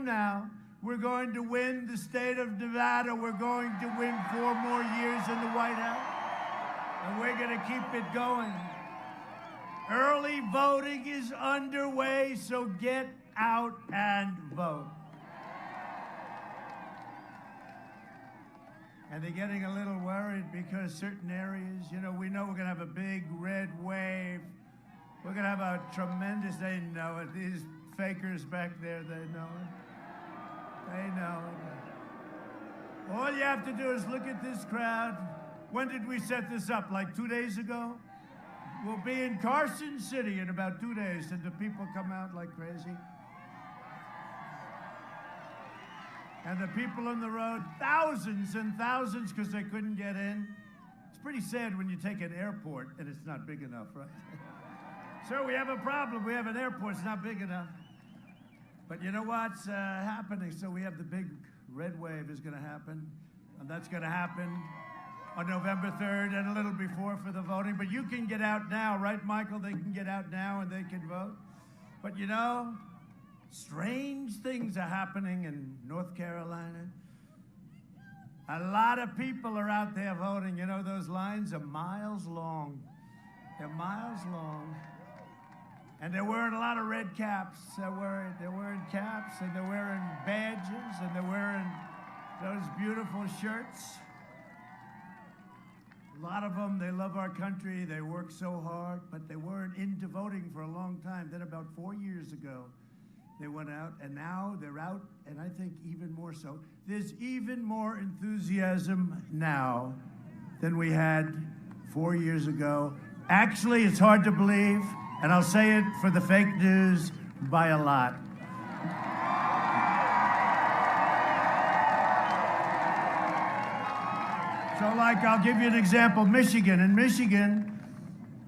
now, we're going to win the state of Nevada. We're going to win 4 more years in the White House. And we're going to keep it going. Early voting is underway, so get out and vote. And they're getting a little worried because certain areas, you know, we know we're going to have a big red wave. We're going to have a tremendous, they know it. These fakers back there, they know it. They know it. All you have to do is look at this crowd. When did we set this up? Like 2 days ago? We'll be in Carson City in about 2 days, and the people come out like crazy. And the people on the road, thousands and thousands, because they couldn't get in. It's pretty sad when you take an airport and it's not big enough, right? So we have a problem. We have an airport, it's not big enough. But you know what's happening? So we have the big red wave is going to happen, and that's going to happen on November 3rd and a little before for the voting. But you can get out now, right, Michael? They can get out now and they can vote. But you know, strange things are happening in North Carolina. A lot of people are out there voting. You know, those lines are miles long. They're miles long. And they're wearing a lot of red caps. They're wearing caps, and they're wearing badges, and they're wearing those beautiful shirts. A lot of them, they love our country. They work so hard, but they weren't into voting for a long time. Then about 4 years ago, they went out, and now they're out, and I think even more so. There's even more enthusiasm now than we had 4 years ago. Actually, it's hard to believe, and I'll say it for the fake news, by a lot. So, like, I'll give you an example. Michigan. In Michigan,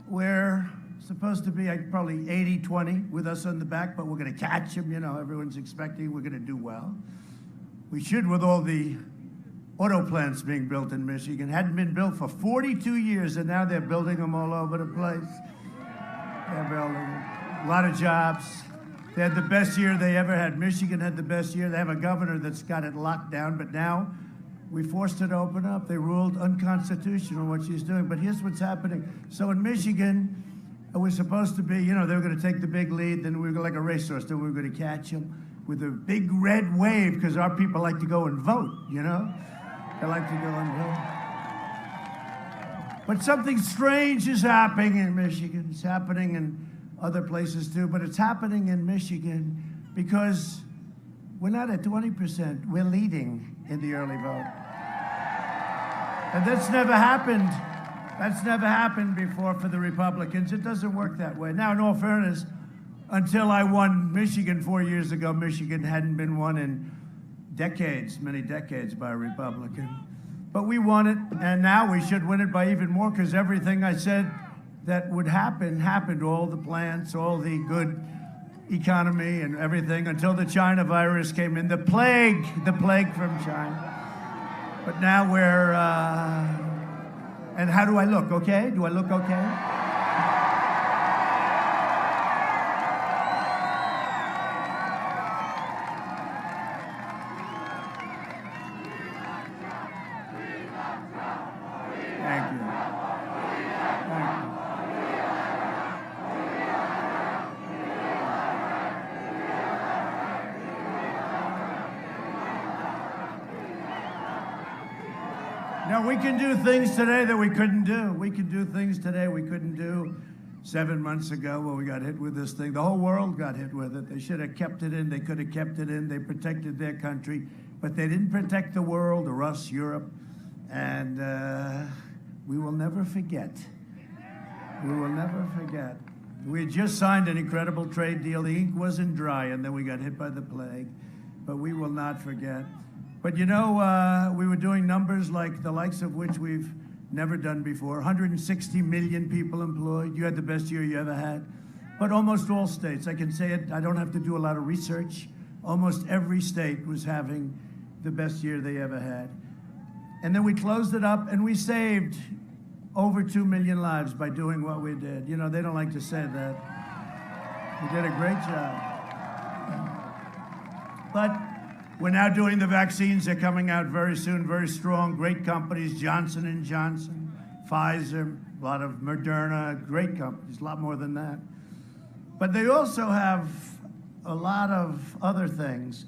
we're supposed to be probably 80-20 with us on the back, but we're going to catch them. You know, everyone's expecting we're going to do well. We should, with all the auto plants being built in Michigan. Hadn't been built for 42 years, and now they're building them all over the place. They're building a lot of jobs. They had the best year they ever had. Michigan had the best year. They have a governor that's got it locked down, but now we forced her to open up. They ruled unconstitutional what she's doing. But here's what's happening. So in Michigan, it was supposed to be, you know, they were going to take the big lead, then we were like a racehorse, then we were going to catch them with a big red wave, because our people like to go and vote, you know? They like to go and vote. But something strange is happening in Michigan. It's happening in other places too, but it's happening in Michigan because we're not at 20%. We're leading in the early vote. And that's never happened. That's never happened before for the Republicans. It doesn't work that way. Now, in all fairness, until I won Michigan 4 years ago, Michigan hadn't been won in decades, many decades, by a Republican. But we won it, and now we should win it by even more, because everything I said that would happen, happened. All the plants, all the good economy and everything, until the China virus came in, the plague from China. But now we're, and how do I look, okay? Do I look okay? Thank you. Now, we can do things today that we couldn't do. We can do things today we couldn't do 7 months ago when we got hit with this thing. The whole world got hit with it. They should have kept it in. They could have kept it in. They protected their country, but they didn't protect the world or us, Europe. And we will never forget. We will never forget. We had just signed an incredible trade deal. The ink wasn't dry, and then we got hit by the plague. But we will not forget. But you know, we were doing numbers like the likes of which we've never done before. 160 million people employed. You had the best year you ever had. But almost all states, I can say it, I don't have to do a lot of research. Almost every state was having the best year they ever had. And then we closed it up, and we saved over 2 million lives by doing what we did. You know, they don't like to say that. We did a great job. But we're now doing the vaccines. They're coming out very soon, very strong. Great companies, Johnson & Johnson, Pfizer, a lot of Moderna, great companies, a lot more than that. But they also have a lot of other things.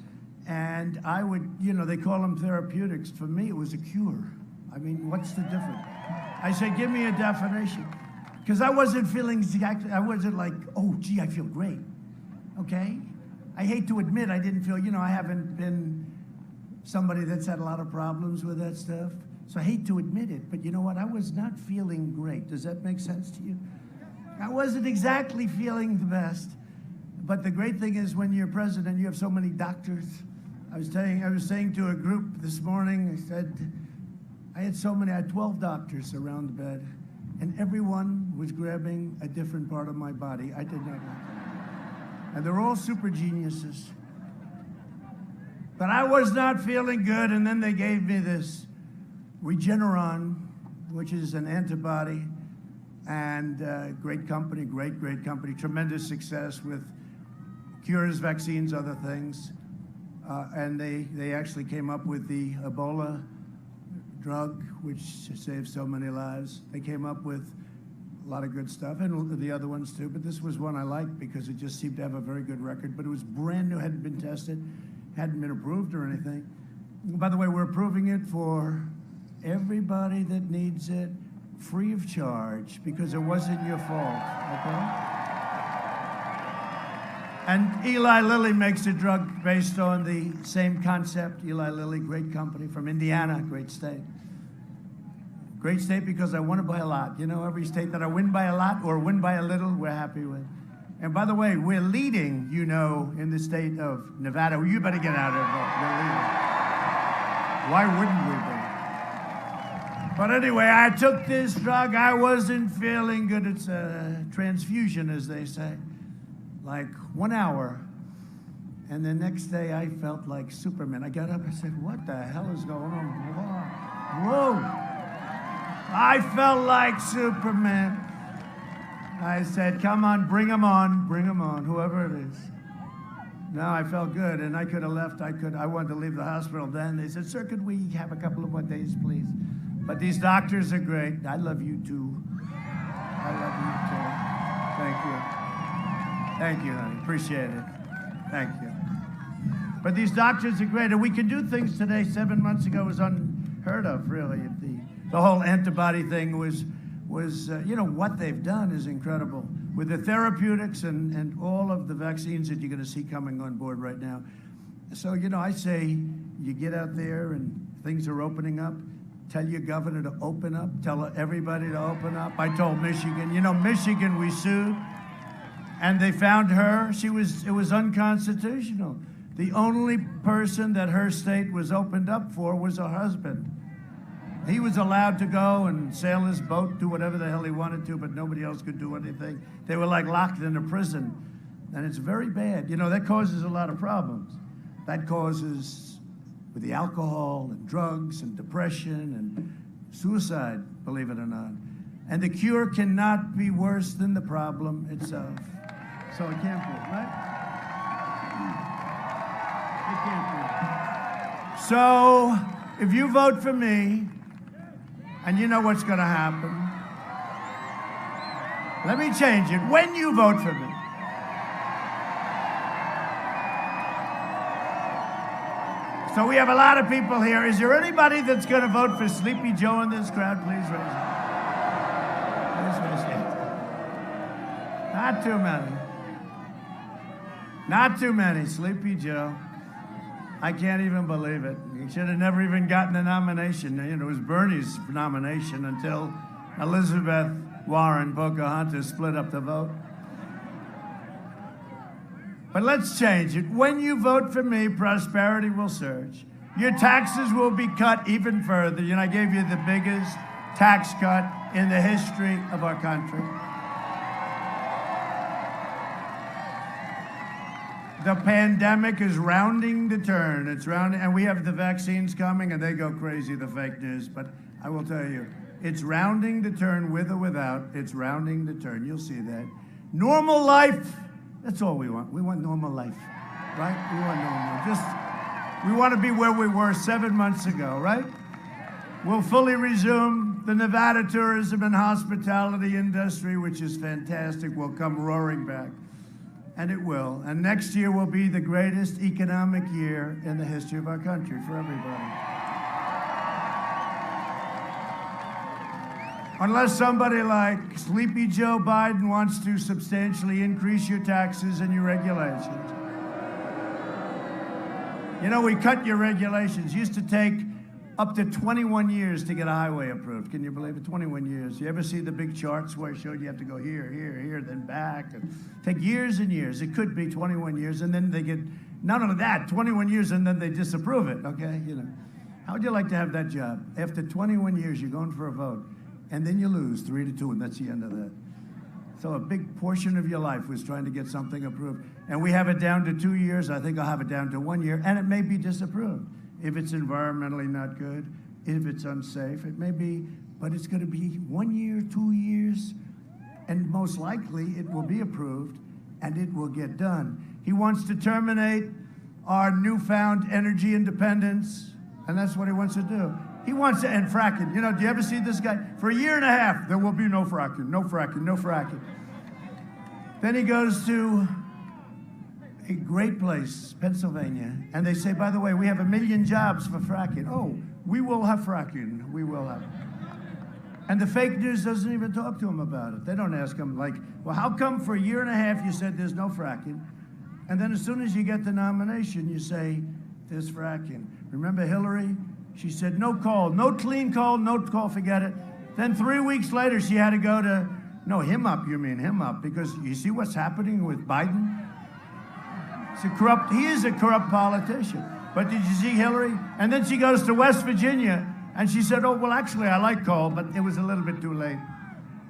And I would, they call them therapeutics. For me, it was a cure. I mean, what's the difference? I said, give me a definition. Because I wasn't feeling exactly, I wasn't like, oh, gee, I feel great. Okay? I hate to admit I didn't feel, I haven't been somebody that's had a lot of problems with that stuff. So I hate to admit it, but you know what? I was not feeling great. Does that make sense to you? I wasn't exactly feeling the best. But the great thing is when you're president, you have so many doctors. I was saying to a group this morning, I said, I had 12 doctors around the bed, and everyone was grabbing a different part of my body. I did not like it. And they're all super geniuses. But I was not feeling good, and then they gave me this Regeneron, which is an antibody, and great company, great company, tremendous success with cures, vaccines, other things. And they actually came up with the Ebola drug, which saved so many lives. They came up with a lot of good stuff, and the other ones too, but this was one I liked because it just seemed to have a very good record, but it was brand new, hadn't been tested, hadn't been approved or anything. By the way, we're approving it for everybody that needs it, free of charge, because it wasn't your fault, okay? And Eli Lilly makes a drug based on the same concept. Eli Lilly, great company from Indiana, great state. Great state because I won it by a lot. Every state that I win by a lot or win by a little, we're happy with. And by the way, we're leading, in the state of Nevada. Well, you better get out of there. We're leading. Why wouldn't we be? But anyway, I took this drug. I wasn't feeling good. It's a transfusion, as they say. Like 1 hour. And the next day, I felt like Superman. I got up, I said, what the hell is going on? Whoa. I felt like Superman. I said, come on, bring him on, whoever it is. No, I felt good, and I could have left. I wanted to leave the hospital then. They said, sir, could we have a couple of more days, please? But these doctors are great. I love you, too. I love you, too. Thank you. Thank you, honey. Appreciate it. Thank you. But these doctors are great, and we can do things today 7 months ago was unheard of, really. The whole antibody thing was what they've done is incredible. With the therapeutics and all of the vaccines that you're going to see coming on board right now. So, I say you get out there and things are opening up. Tell your governor to open up. Tell everybody to open up. I told Michigan. Michigan, we sued. And they found her. It was unconstitutional. The only person that her state was opened up for was her husband. He was allowed to go and sail his boat, do whatever the hell he wanted to, but nobody else could do anything. They were like locked in a prison. And it's very bad. That causes a lot of problems. That causes, with the alcohol and drugs and depression and suicide, believe it or not. And the cure cannot be worse than the problem itself. So it can't be, right? It can't be. So if you vote for me, and you know what's going to happen, let me change it. When you vote for me, so we have a lot of people here. Is there anybody that's going to vote for Sleepy Joe in this crowd? Please raise your hand. Please raise your hand. Not too many. Not too many. Sleepy Joe. I can't even believe it. He should have never even gotten the nomination. It was Bernie's nomination until Elizabeth Warren, Pocahontas, split up the vote. But let's change it. When you vote for me, prosperity will surge. Your taxes will be cut even further. I gave you the biggest tax cut in the history of our country. The pandemic is rounding the turn. It's rounding, and we have the vaccines coming, and they go crazy, the fake news. But I will tell you, it's rounding the turn with or without. It's rounding the turn. You'll see that. Normal life. That's all we want. We want normal life. right? We want no more. We want to be where we were 7 months ago, right? We'll fully resume the Nevada tourism and hospitality industry, which is fantastic. Will come roaring back, and it will. And next year will be the greatest economic year in the history of our country for everybody. Unless somebody like Sleepy Joe Biden wants to substantially increase your taxes and your regulations. You know, we cut your regulations. Used to take up to 21 years to get a highway approved. Can you believe it? 21 years. You ever see the big charts where it showed you have to go here, here, here, then back? And take years and years. It could be 21 years, and then they get, none of that, 21 years, and then they disapprove it, okay? You know, how would you like to have that job? After 21 years, you're going for a vote, and then you lose 3-2, and that's the end of that. So a big portion of your life was trying to get something approved. And we have it down to 2 years. I think I'll have it down to 1 year, and it may be disapproved. If it's environmentally not good, if it's unsafe, it may be, but it's going to be 1 year, 2 years, and most likely it will be approved and it will get done. He wants to terminate our newfound energy independence, and that's what he wants to do. He wants to end fracking. You know, do you ever see this guy? For a year and a half, there will be no fracking, no fracking, no fracking. Then he goes to a great place, Pennsylvania, and they say, by the way, we have 1 million jobs for fracking. Oh, we will have fracking. We will have. And the fake news doesn't even talk to him about it. They don't ask him, like, well, how come for a year and a half you said there's no fracking? And then as soon as you get the nomination, you say, there's fracking. Remember Hillary? She said, no coal, no clean coal, no coal, forget it. Then 3 weeks later, she had to go to, no, him up, you mean him up, because you see what's happening with Biden? He is a corrupt politician. But did you see Hillary? And then she goes to West Virginia, and she said, oh, well, actually, I like coal, but it was a little bit too late.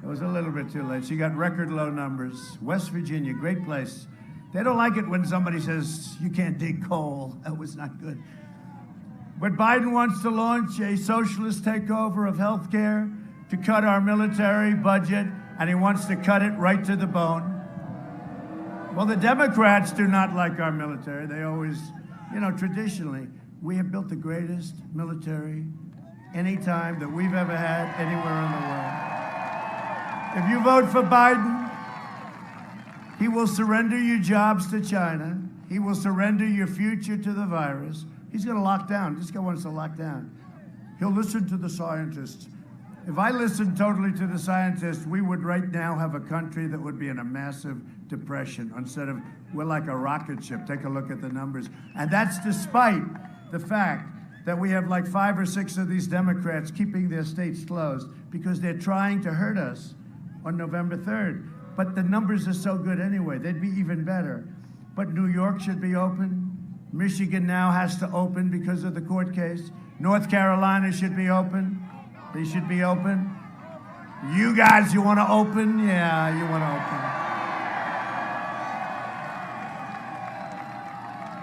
It was a little bit too late. She got record low numbers. West Virginia, great place. They don't like it when somebody says, you can't dig coal. That was not good. But Biden wants to launch a socialist takeover of health care to cut our military budget, and he wants to cut it right to the bone. Well, the Democrats do not like our military. They always, you know, traditionally, we have built the greatest military anytime that we've ever had anywhere in the world. If you vote for Biden, he will surrender your jobs to China. He will surrender your future to the virus. He's going to lock down. This guy wants to lock down. He'll listen to the scientists. If I listened totally to the scientists, we would right now have a country that would be in a massive depression. Instead of, we're like a rocket ship. Take a look at the numbers. And that's despite the fact that we have like 5 or 6 of these Democrats keeping their states closed because they're trying to hurt us on November 3rd. But the numbers are so good anyway. They'd be even better. But New York should be open. Michigan now has to open because of the court case. North Carolina should be open. They should be open. You guys, you want to open? Yeah, you want to open.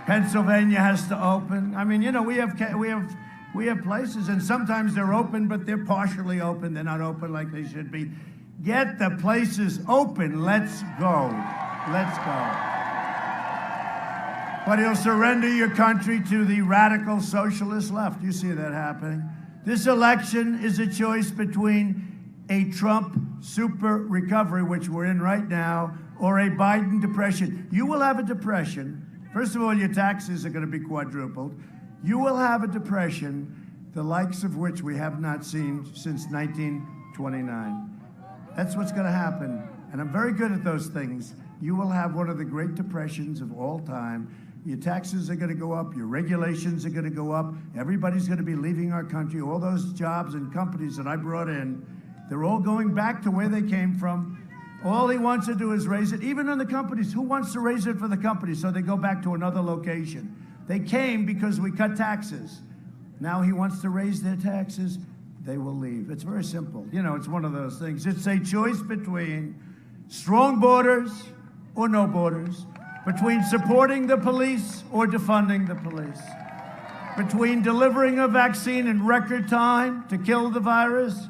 Pennsylvania has to open. I mean, you know, we have places, and sometimes they're open, but they're partially open. They're not open like they should be. Get the places open. Let's go. Let's go. But he'll surrender your country to the radical socialist left. You see that happening. This election is a choice between a Trump super recovery, which we're in right now, or a Biden depression. You will have a depression. First of all, your taxes are going to be quadrupled. You will have a depression, the likes of which we have not seen since 1929. That's what's going to happen. And I'm very good at those things. You will have one of the great depressions of all time. Your taxes are going to go up. Your regulations are going to go up. Everybody's going to be leaving our country. All those jobs and companies that I brought in, they're all going back to where they came from. All he wants to do is raise it. Even in the companies, who wants to raise it for the companies? So they go back to another location. They came because we cut taxes. Now he wants to raise their taxes. They will leave. It's very simple. You know, it's one of those things. It's a choice between strong borders or no borders, between supporting the police or defunding the police, between delivering a vaccine in record time to kill the virus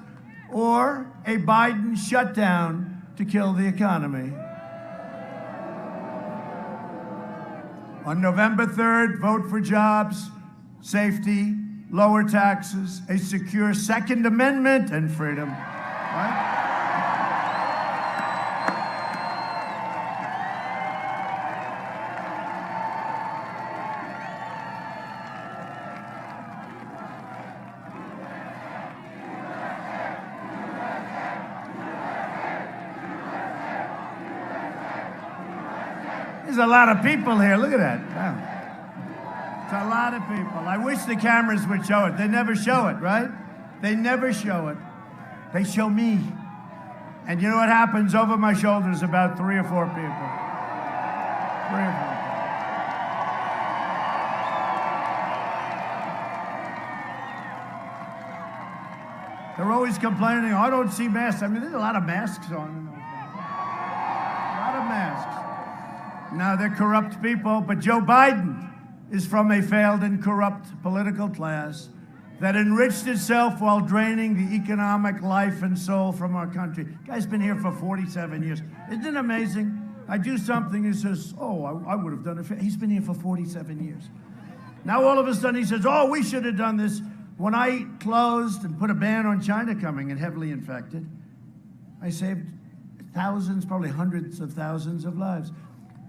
or a Biden shutdown to kill the economy. On November 3rd, vote for jobs, safety, lower taxes, a secure Second Amendment, and freedom. Right? There's a lot of people here. Look at that. Wow. It's a lot of people. I wish the cameras would show it. They never show it, right? They never show it. They show me. And you know what happens over my shoulders? About 3 or 4 people. 3 or 4. They're always complaining, I don't see masks. I mean, there's a lot of masks on. A lot of masks. Now, they're corrupt people, but Joe Biden is from a failed and corrupt political class that enriched itself while draining the economic life and soul from our country. Guy's been here for 47 years. Isn't it amazing? I do something, he says, oh, I would have done it. He's been here for 47 years. Now, all of a sudden, he says, oh, we should have done this. When I closed and put a ban on China coming in heavily infected, I saved thousands, probably hundreds of thousands of lives.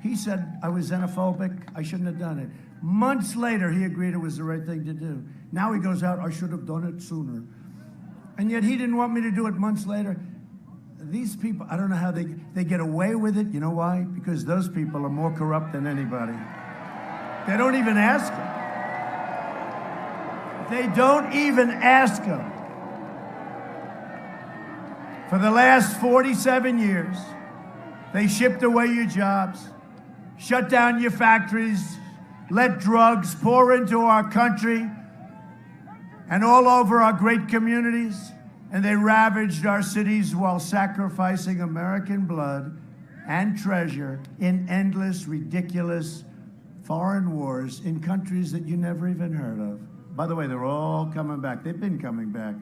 He said I was xenophobic, I shouldn't have done it. Months later, he agreed it was the right thing to do. Now he goes out, I should have done it sooner. And yet he didn't want me to do it months later. These people, I don't know how they get away with it. You know why? Because those people are more corrupt than anybody. They don't even ask them. They don't even ask them. For the last 47 years, they shipped away your jobs, shut down your factories, let drugs pour into our country and all over our great communities, and they ravaged our cities while sacrificing American blood and treasure in endless, ridiculous foreign wars in countries that you never even heard of. By the way, they're all coming back. They've been coming back.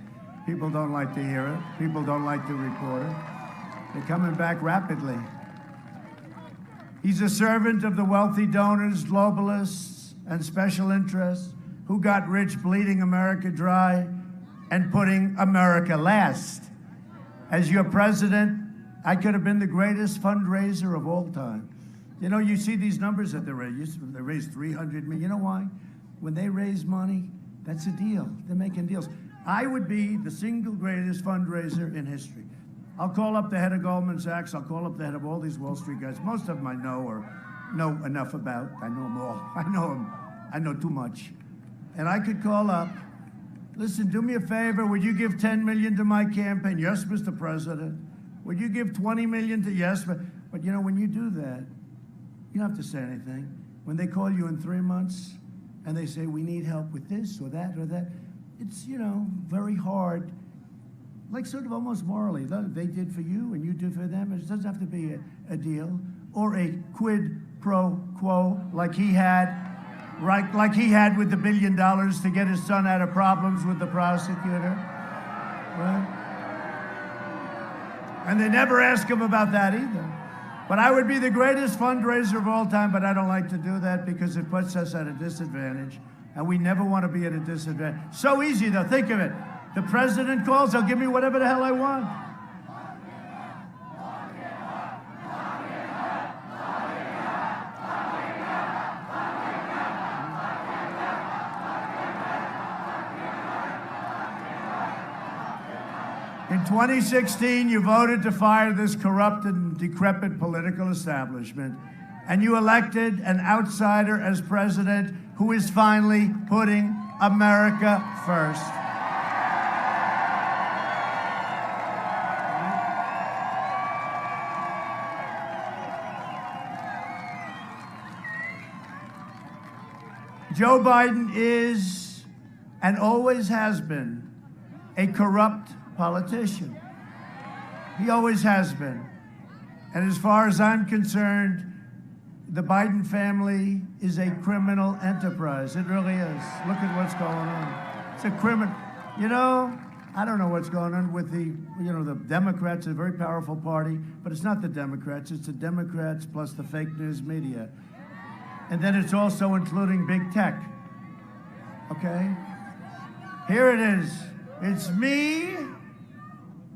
People don't like to hear it. People don't like to report it. They're coming back rapidly. He's a servant of the wealthy donors, globalists, and special interests who got rich bleeding America dry and putting America last. As your president, I could have been the greatest fundraiser of all time. You know, you see these numbers that they raised 300 million. You know why? When they raise money, that's a deal. They're making deals. I would be the single greatest fundraiser in history. I'll call up the head of Goldman Sachs. I'll call up the head of all these Wall Street guys. Most of them I know or know enough about. I know them all. I know them. I know too much. And I could call up, listen, do me a favor. Would you give 10 million to my campaign? Yes, Mr. President. Would you give 20 million to yes? But you know, when you do that, you don't have to say anything. When they call you in 3 months and they say, we need help with this or that, it's, you know, very hard. Like sort of almost morally, they did for you and you did for them. It doesn't have to be a deal or a quid pro quo like he had, right? Like he had with the $1 billion to get his son out of problems with the prosecutor, right? And they never ask him about that either. But I would be the greatest fundraiser of all time, but I don't like to do that because it puts us at a disadvantage, and we never want to be at a disadvantage. So easy though, think of it. The president calls, he'll give me whatever the hell I want. In 2016, you voted to fire this corrupt and decrepit political establishment, and you elected an outsider as president who is finally putting America first. Joe Biden is, and always has been, a corrupt politician. He always has been. And as far as I'm concerned, the Biden family is a criminal enterprise. It really is. Look at what's going on. It's a criminal. You know, I don't know what's going on with the Democrats, a very powerful party, but it's not the Democrats. It's the Democrats plus the fake news media. And then it's also including big tech. Okay? Here it is. It's me.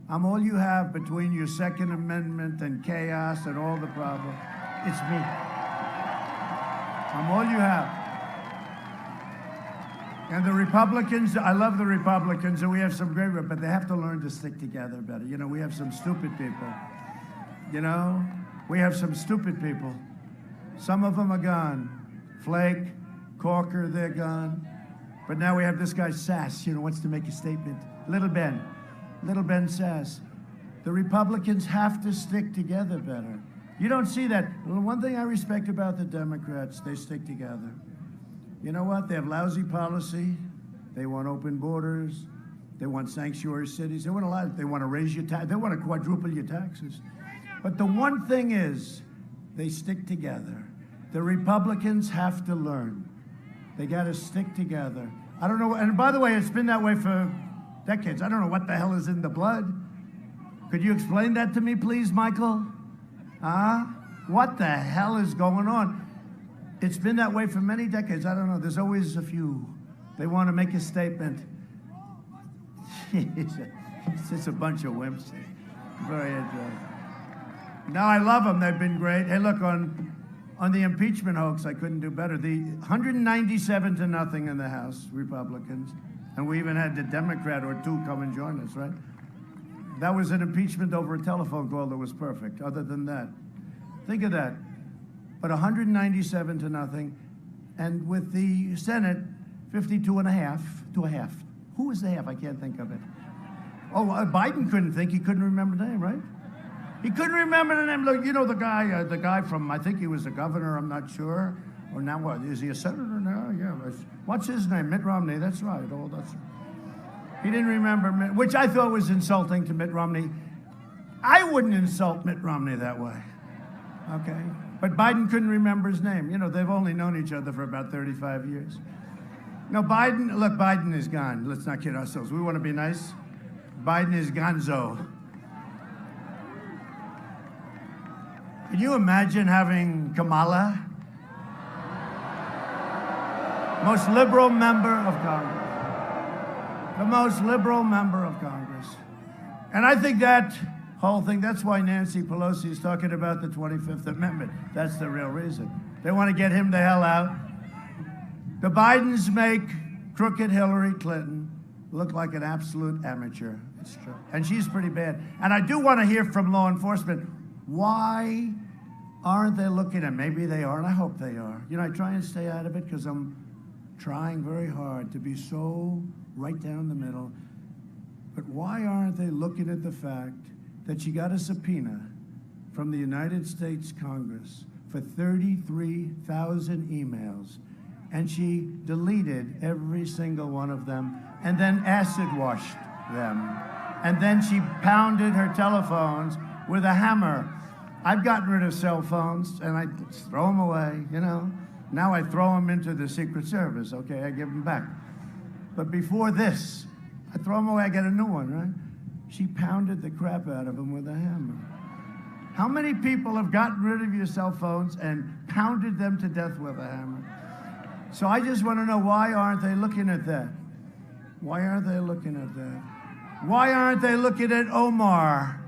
I'm all you have between your Second Amendment and chaos and all the problems. It's me. I'm all you have. And the Republicans, I love the Republicans, and we have some great, but they have to learn to stick together better. You know, we have some stupid people. You know, we have some stupid people. Some of them are gone. Flake, Corker, they're gone. But now we have this guy Sass, you know, wants to make a statement. Little Ben Sass. The Republicans have to stick together better. You don't see that. Well, one thing I respect about the Democrats, they stick together. You know what? They have lousy policy. They want open borders. They want sanctuary cities. They want a lot. They want to raise your tax. They want to quadruple your taxes. But the one thing is, they stick together. The Republicans have to learn. They got to stick together. I don't know. And by the way, it's been that way for decades. I don't know what the hell is in the blood. Could you explain that to me, please, Michael? Huh? What the hell is going on? It's been that way for many decades. I don't know. There's always a few. They want to make a statement. It's just a bunch of wimps. Very interesting. No, I love them. They've been great. Hey, look, on the impeachment hoax, I couldn't do better. The 197-0 in the House, Republicans. And we even had the Democrat or two come and join us, right? That was an impeachment over a telephone call that was perfect. Other than that, think of that. But 197-0, and with the Senate, 52.5 to a half. Who was the half? I can't think of it. Oh, Biden couldn't think. He couldn't remember the name, right? He couldn't remember the name. Look, you know the guy from, I think he was a governor. I'm not sure. Or now what? Is he a senator now? Yeah. What's his name? Mitt Romney. That's right. Oh, that's. He didn't remember, which I thought was insulting to Mitt Romney. I wouldn't insult Mitt Romney that way. Okay. But Biden couldn't remember his name. You know, they've only known each other for about 35 years. No, Biden is gone. Let's not kid ourselves. We want to be nice. Biden is gonzo. Can you imagine having Kamala? Most liberal member of Congress. The most liberal member of Congress. And I think that whole thing, that's why Nancy Pelosi is talking about the 25th Amendment. That's the real reason. They want to get him the hell out. The Bidens make crooked Hillary Clinton look like an absolute amateur. It's true. And she's pretty bad. And I do want to hear from law enforcement, why aren't they looking at, maybe they are, and I hope they are. You know, I try and stay out of it because I'm trying very hard to be so right down the middle. But why aren't they looking at the fact that she got a subpoena from the United States Congress for 33,000 emails, and she deleted every single one of them and then acid washed them. And then she pounded her telephones with a hammer. I've gotten rid of cell phones and I throw them away, you know. Now I throw them into the Secret Service, okay, I give them back. But before this, I throw them away, I get a new one, right? She pounded the crap out of them with a hammer. How many people have gotten rid of your cell phones and pounded them to death with a hammer? So I just want to know, why aren't they looking at that? Why aren't they looking at that? Why aren't they looking at Ilhan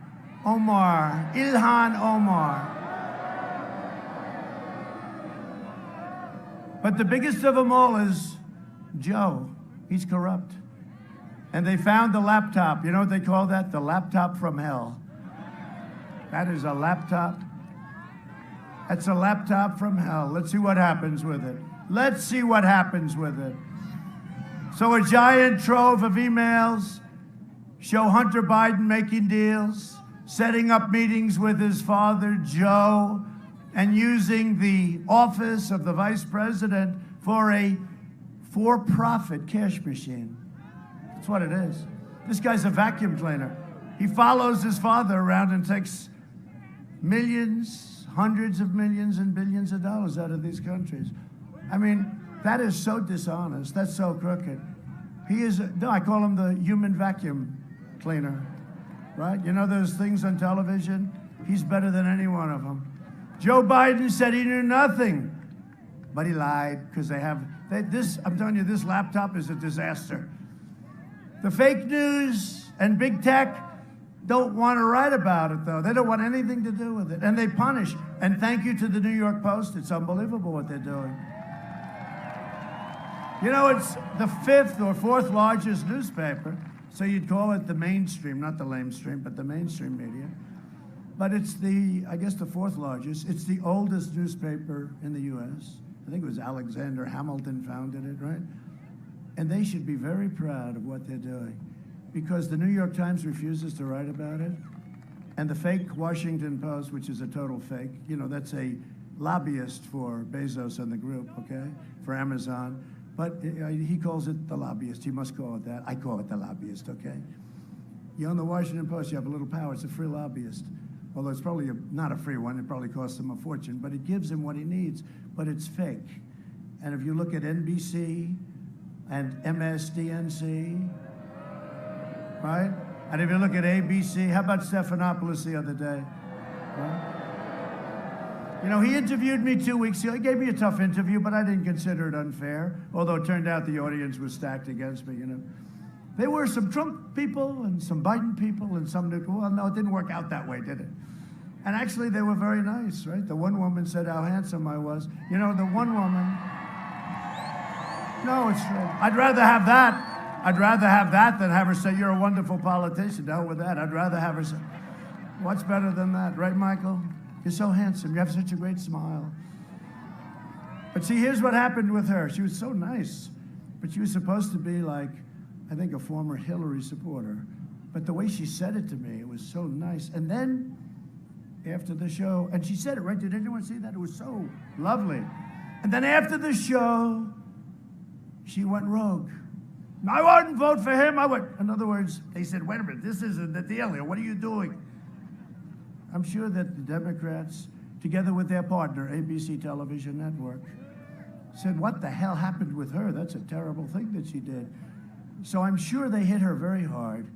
Omar? But the biggest of them all is Joe. He's corrupt. And they found the laptop. You know what they call that? The laptop from hell. That is a laptop. That's a laptop from hell. Let's see what happens with it. Let's see what happens with it. So a giant trove of emails show Hunter Biden making deals, setting up meetings with his father, Joe, and using the office of the vice president for a for-profit cash machine. That's what it is. This guy's a vacuum cleaner. He follows his father around and takes millions, hundreds of millions, and billions of dollars out of these countries. I mean, that is so dishonest. That's so crooked. He is, no, I call him the human vacuum cleaner, right? You know those things on television? He's better than any one of them. Joe Biden said he knew nothing but he lied because I'm telling you, this laptop is a disaster. The fake news and big tech don't want to write about it, though. They don't want anything to do with it. And they punish. And thank you to the New York Post. It's unbelievable what they're doing. You know, it's the 5th or 4th largest newspaper. So you'd call it the mainstream, not the lamestream, but the mainstream media. But it's I guess the 4th largest. It's the oldest newspaper in the U.S. I think it was Alexander Hamilton founded it, right? And they should be very proud of what they're doing, because the New York Times refuses to write about it. And the fake Washington Post, which is a total fake, you know, that's a lobbyist for Bezos and the group, okay, for Amazon. But he calls it the lobbyist. He must call it that. I call it the lobbyist, okay? You own the Washington Post, you have a little power. It's a free lobbyist. Although it's probably not a free one. It probably costs him a fortune. But it gives him what he needs. But it's fake. And if you look at NBC and MSDNC, right? And if you look at ABC, how about Stephanopoulos the other day? Right? You know, he interviewed me 2 weeks ago. He gave me a tough interview, but I didn't consider it unfair, although it turned out the audience was stacked against me, you know. There were some Trump people and some Biden people and some, well, no, it didn't work out that way, did it? And actually, they were very nice, right? The one woman said how handsome I was. You know, the one woman, no, it's true. I'd rather have that. I'd rather have that than have her say, you're a wonderful politician. Hell with that. I'd rather have her say, what's better than that, right, Michael? You're so handsome. You have such a great smile. But see, here's what happened with her. She was so nice, but she was supposed to be like, I think, a former Hillary supporter. But the way she said it to me, it was so nice. And then, after the show, and she said it, right? Did anyone see that? It was so lovely. And then after the show, she went rogue. I wouldn't vote for him. In other words, they said, wait a minute, this isn't the deal here. What are you doing? I'm sure that the Democrats, together with their partner, ABC Television Network, said, what the hell happened with her? That's a terrible thing that she did. So I'm sure they hit her very hard,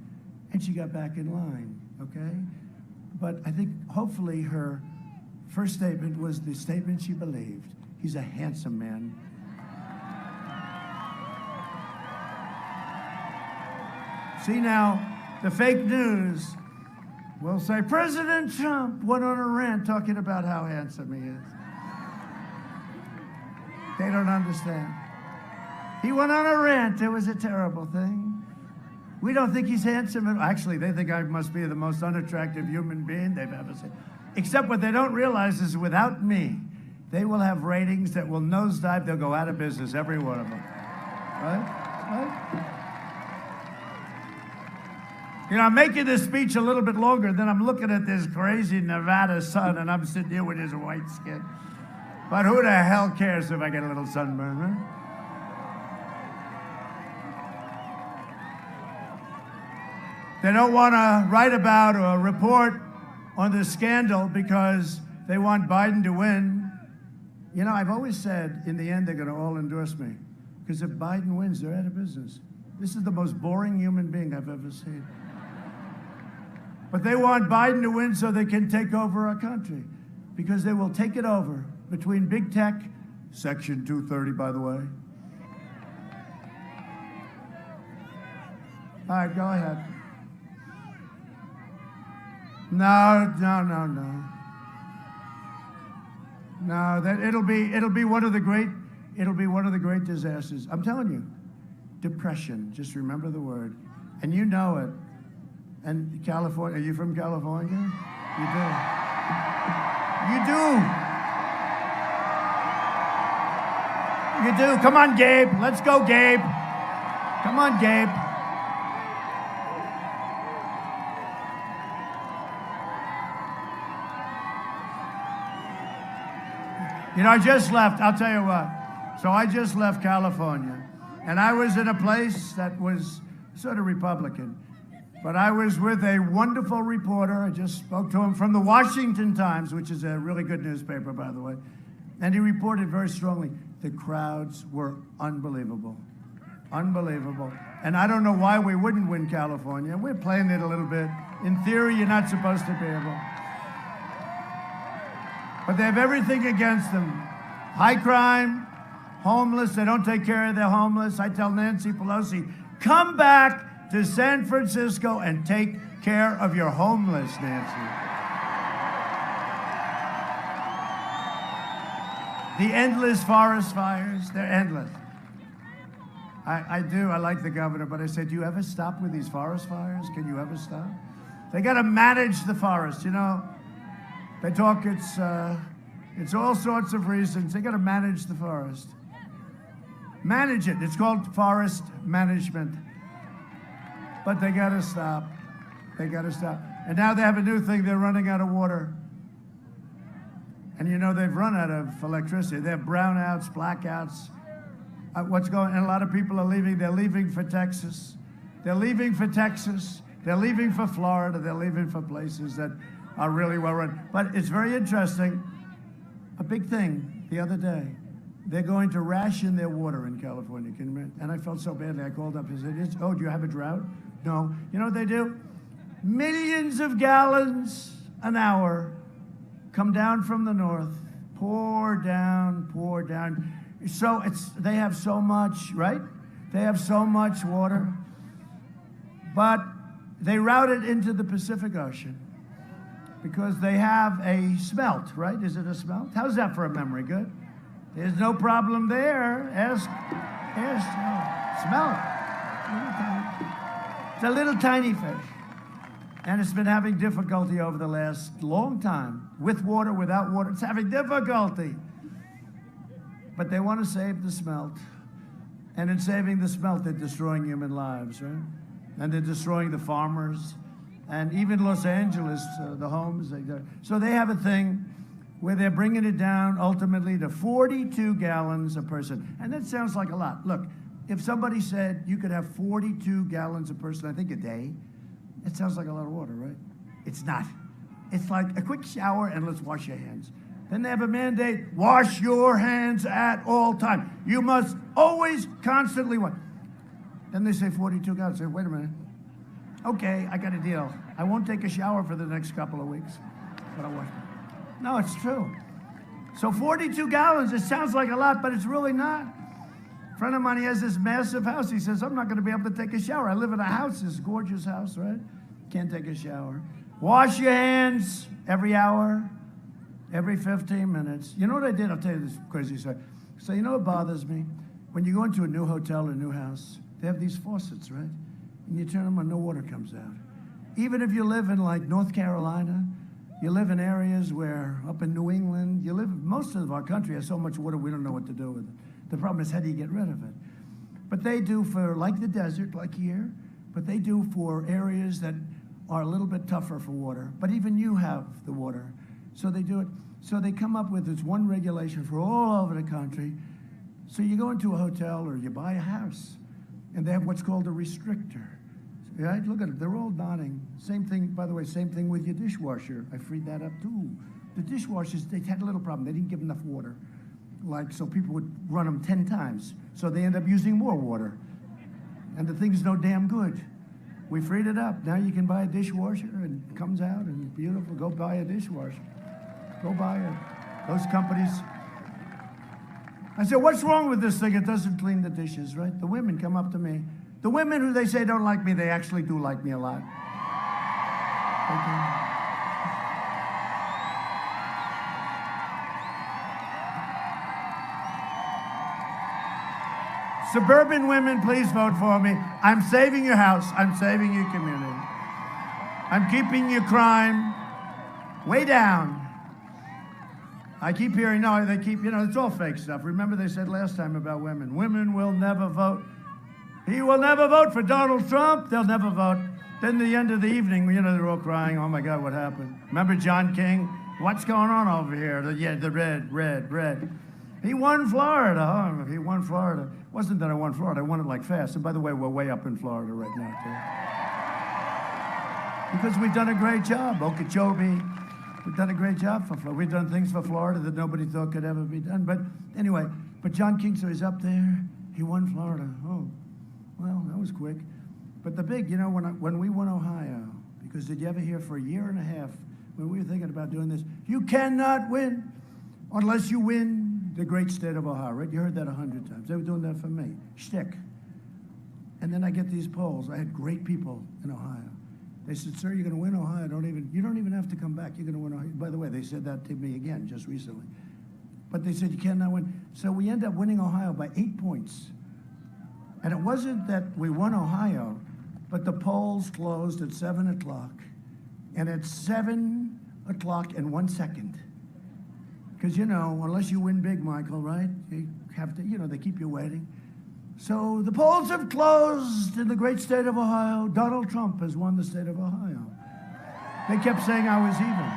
and she got back in line, okay? But I think hopefully her first statement was the statement she believed. He's a handsome man. See now, the fake news will say, President Trump went on a rant talking about how handsome he is. They don't understand. He went on a rant. It was a terrible thing. We don't think he's handsome. Actually, they think I must be the most unattractive human being they've ever seen. Except what they don't realize is without me, they will have ratings that will nosedive. They'll go out of business, every one of them. Right? You know, I'm making this speech a little bit longer, then I'm looking at this crazy Nevada sun, and I'm sitting here with his white skin. But who the hell cares if I get a little sunburn, right? They don't want to write about or report on the scandal because they want Biden to win. You know, I've always said, in the end, they're going to all endorse me. Because if Biden wins, they're out of business. This is the most boring human being I've ever seen. But they want Biden to win so they can take over our country. Because they will take it over between big tech, Section 230, by the way. All right, go ahead. No. No, it'll be one of the great disasters. I'm telling you, depression. Just remember the word, and you know it. And California, are you from California? You do. You do. You do. Come on, Gabe. Let's go, Gabe. Come on, Gabe. You know, I just left. I'll tell you what. So I just left California, and I was in a place that was sort of Republican. But I was with a wonderful reporter. I just spoke to him from the Washington Times, which is a really good newspaper, by the way. And he reported very strongly. The crowds were unbelievable. Unbelievable. And I don't know why we wouldn't win California. We're playing it a little bit. In theory, you're not supposed to be able. But they have everything against them. High crime, Homeless, they don't take care of their homeless. I tell Nancy Pelosi, come back to San Francisco and take care of your homeless, Nancy. The endless forest fires, they're endless. I like the governor, but I said, do you ever stop with these forest fires? Can you ever stop? They got to manage the forest, you know. They talk it's all sorts of reasons. They got to manage the forest. Manage it. It's called forest management. But they got to stop. They got to stop. And now they have a new thing. They're running out of water. And you know, they've run out of electricity. They have brownouts, blackouts. What's going on? And a lot of people are leaving. They're leaving for Texas. They're leaving for Texas. They're leaving for Florida. They're leaving for places that are really well run. But it's very interesting. A big thing the other day. They're going to ration their water in California. Can you imagine? And I felt so badly. I called up and said, oh, do you have a drought? No. You know what they do? Millions of gallons an hour come down from the north, pour down, pour down. So they have so much, right? They have so much water, but they route it into the Pacific Ocean because they have a smelt, right? Is it a smelt? How's that for a memory? Good? There's no problem there. Smell it. It's a little tiny fish. And it's been having difficulty over the last long time. With water, without water, it's having difficulty. But they want to save the smelt. And in saving the smelt, they're destroying human lives, right? And they're destroying the farmers. And even Los Angeles, the homes. So they have a thing where they're bringing it down ultimately to 42 gallons a person. And that sounds like a lot. Look, if somebody said you could have 42 gallons a person, I think a day, it sounds like a lot of water, right? It's not. It's like a quick shower and let's wash your hands. Then they have a mandate, wash your hands at all times. You must always, constantly wash. Then they say 42 gallons. I say, wait a minute. Okay, I got a deal. I won't take a shower for the next couple of weeks, but I'll wash. No, it's true. So 42 gallons, it sounds like a lot, but it's really not. A friend of mine, he has this massive house. He says, I'm not going to be able to take a shower. I live in a house, this gorgeous house, right? Can't take a shower. Wash your hands every hour, every 15 minutes. You know what I did? I'll tell you this crazy story. So you know what bothers me? When you go into a new hotel or a new house, they have these faucets, right? And you turn them on, no water comes out. Even if you live in like North Carolina, you live in areas where, up in New England, most of our country has so much water we don't know what to do with it. The problem is, how do you get rid of it? But they do for, like the desert, like here, but they do for areas that are a little bit tougher for water. But even you have the water. So they do it. So they come up with this one regulation for all over the country. So you go into a hotel or you buy a house, and they have what's called a restrictor. Right? Look at it, they're all nodding. Same thing, by the way, same thing with your dishwasher. I freed that up too. The dishwashers, they had a little problem. They didn't give enough water. So people would run them 10 times. So they end up using more water. And the thing's no damn good. We freed it up. Now you can buy a dishwasher and it comes out and it's beautiful. Go buy a dishwasher. Go buy it. Those companies. I said, what's wrong with this thing? It doesn't clean the dishes, right? The women come up to me. The women who they say don't like me, they actually do like me a lot. Okay. Suburban women, please vote for me. I'm saving your house. I'm saving your community. I'm keeping your crime way down. I keep hearing, no, they keep, it's all fake stuff. Remember they said last time about women. Women will never vote. He will never vote for Donald Trump. They'll never vote. Then the end of the evening, they're all crying, oh my God, what happened? Remember John King? What's going on over here? The red. He won Florida. Oh, he won Florida. It wasn't that I won Florida. I won it like fast. And by the way, we're way up in Florida right now, too. Because we've done a great job. Okeechobee, we've done a great job for Florida. We've done things for Florida that nobody thought could ever be done. But anyway, John King, so he's up there. He won Florida. Oh, well, that was quick. But the big, when we won Ohio, because did you ever hear for a year and a half when we were thinking about doing this, you cannot win unless you win the great state of Ohio, right? You heard that 100 times. They were doing that for me. Shtick. And then I get these polls. I had great people in Ohio. They said, sir, you're going to win Ohio. You don't even have to come back. You're going to win Ohio. By the way, they said that to me again just recently. But they said, you cannot win. So we end up winning Ohio by 8 points. And it wasn't that we won Ohio, but the polls closed at 7 o'clock. And at 7 o'clock and 1 second, because, you know, unless you win big, Michael, right? You have to, you know, they keep you waiting. So the polls have closed in the great state of Ohio. Donald Trump has won the state of Ohio. They kept saying I was even.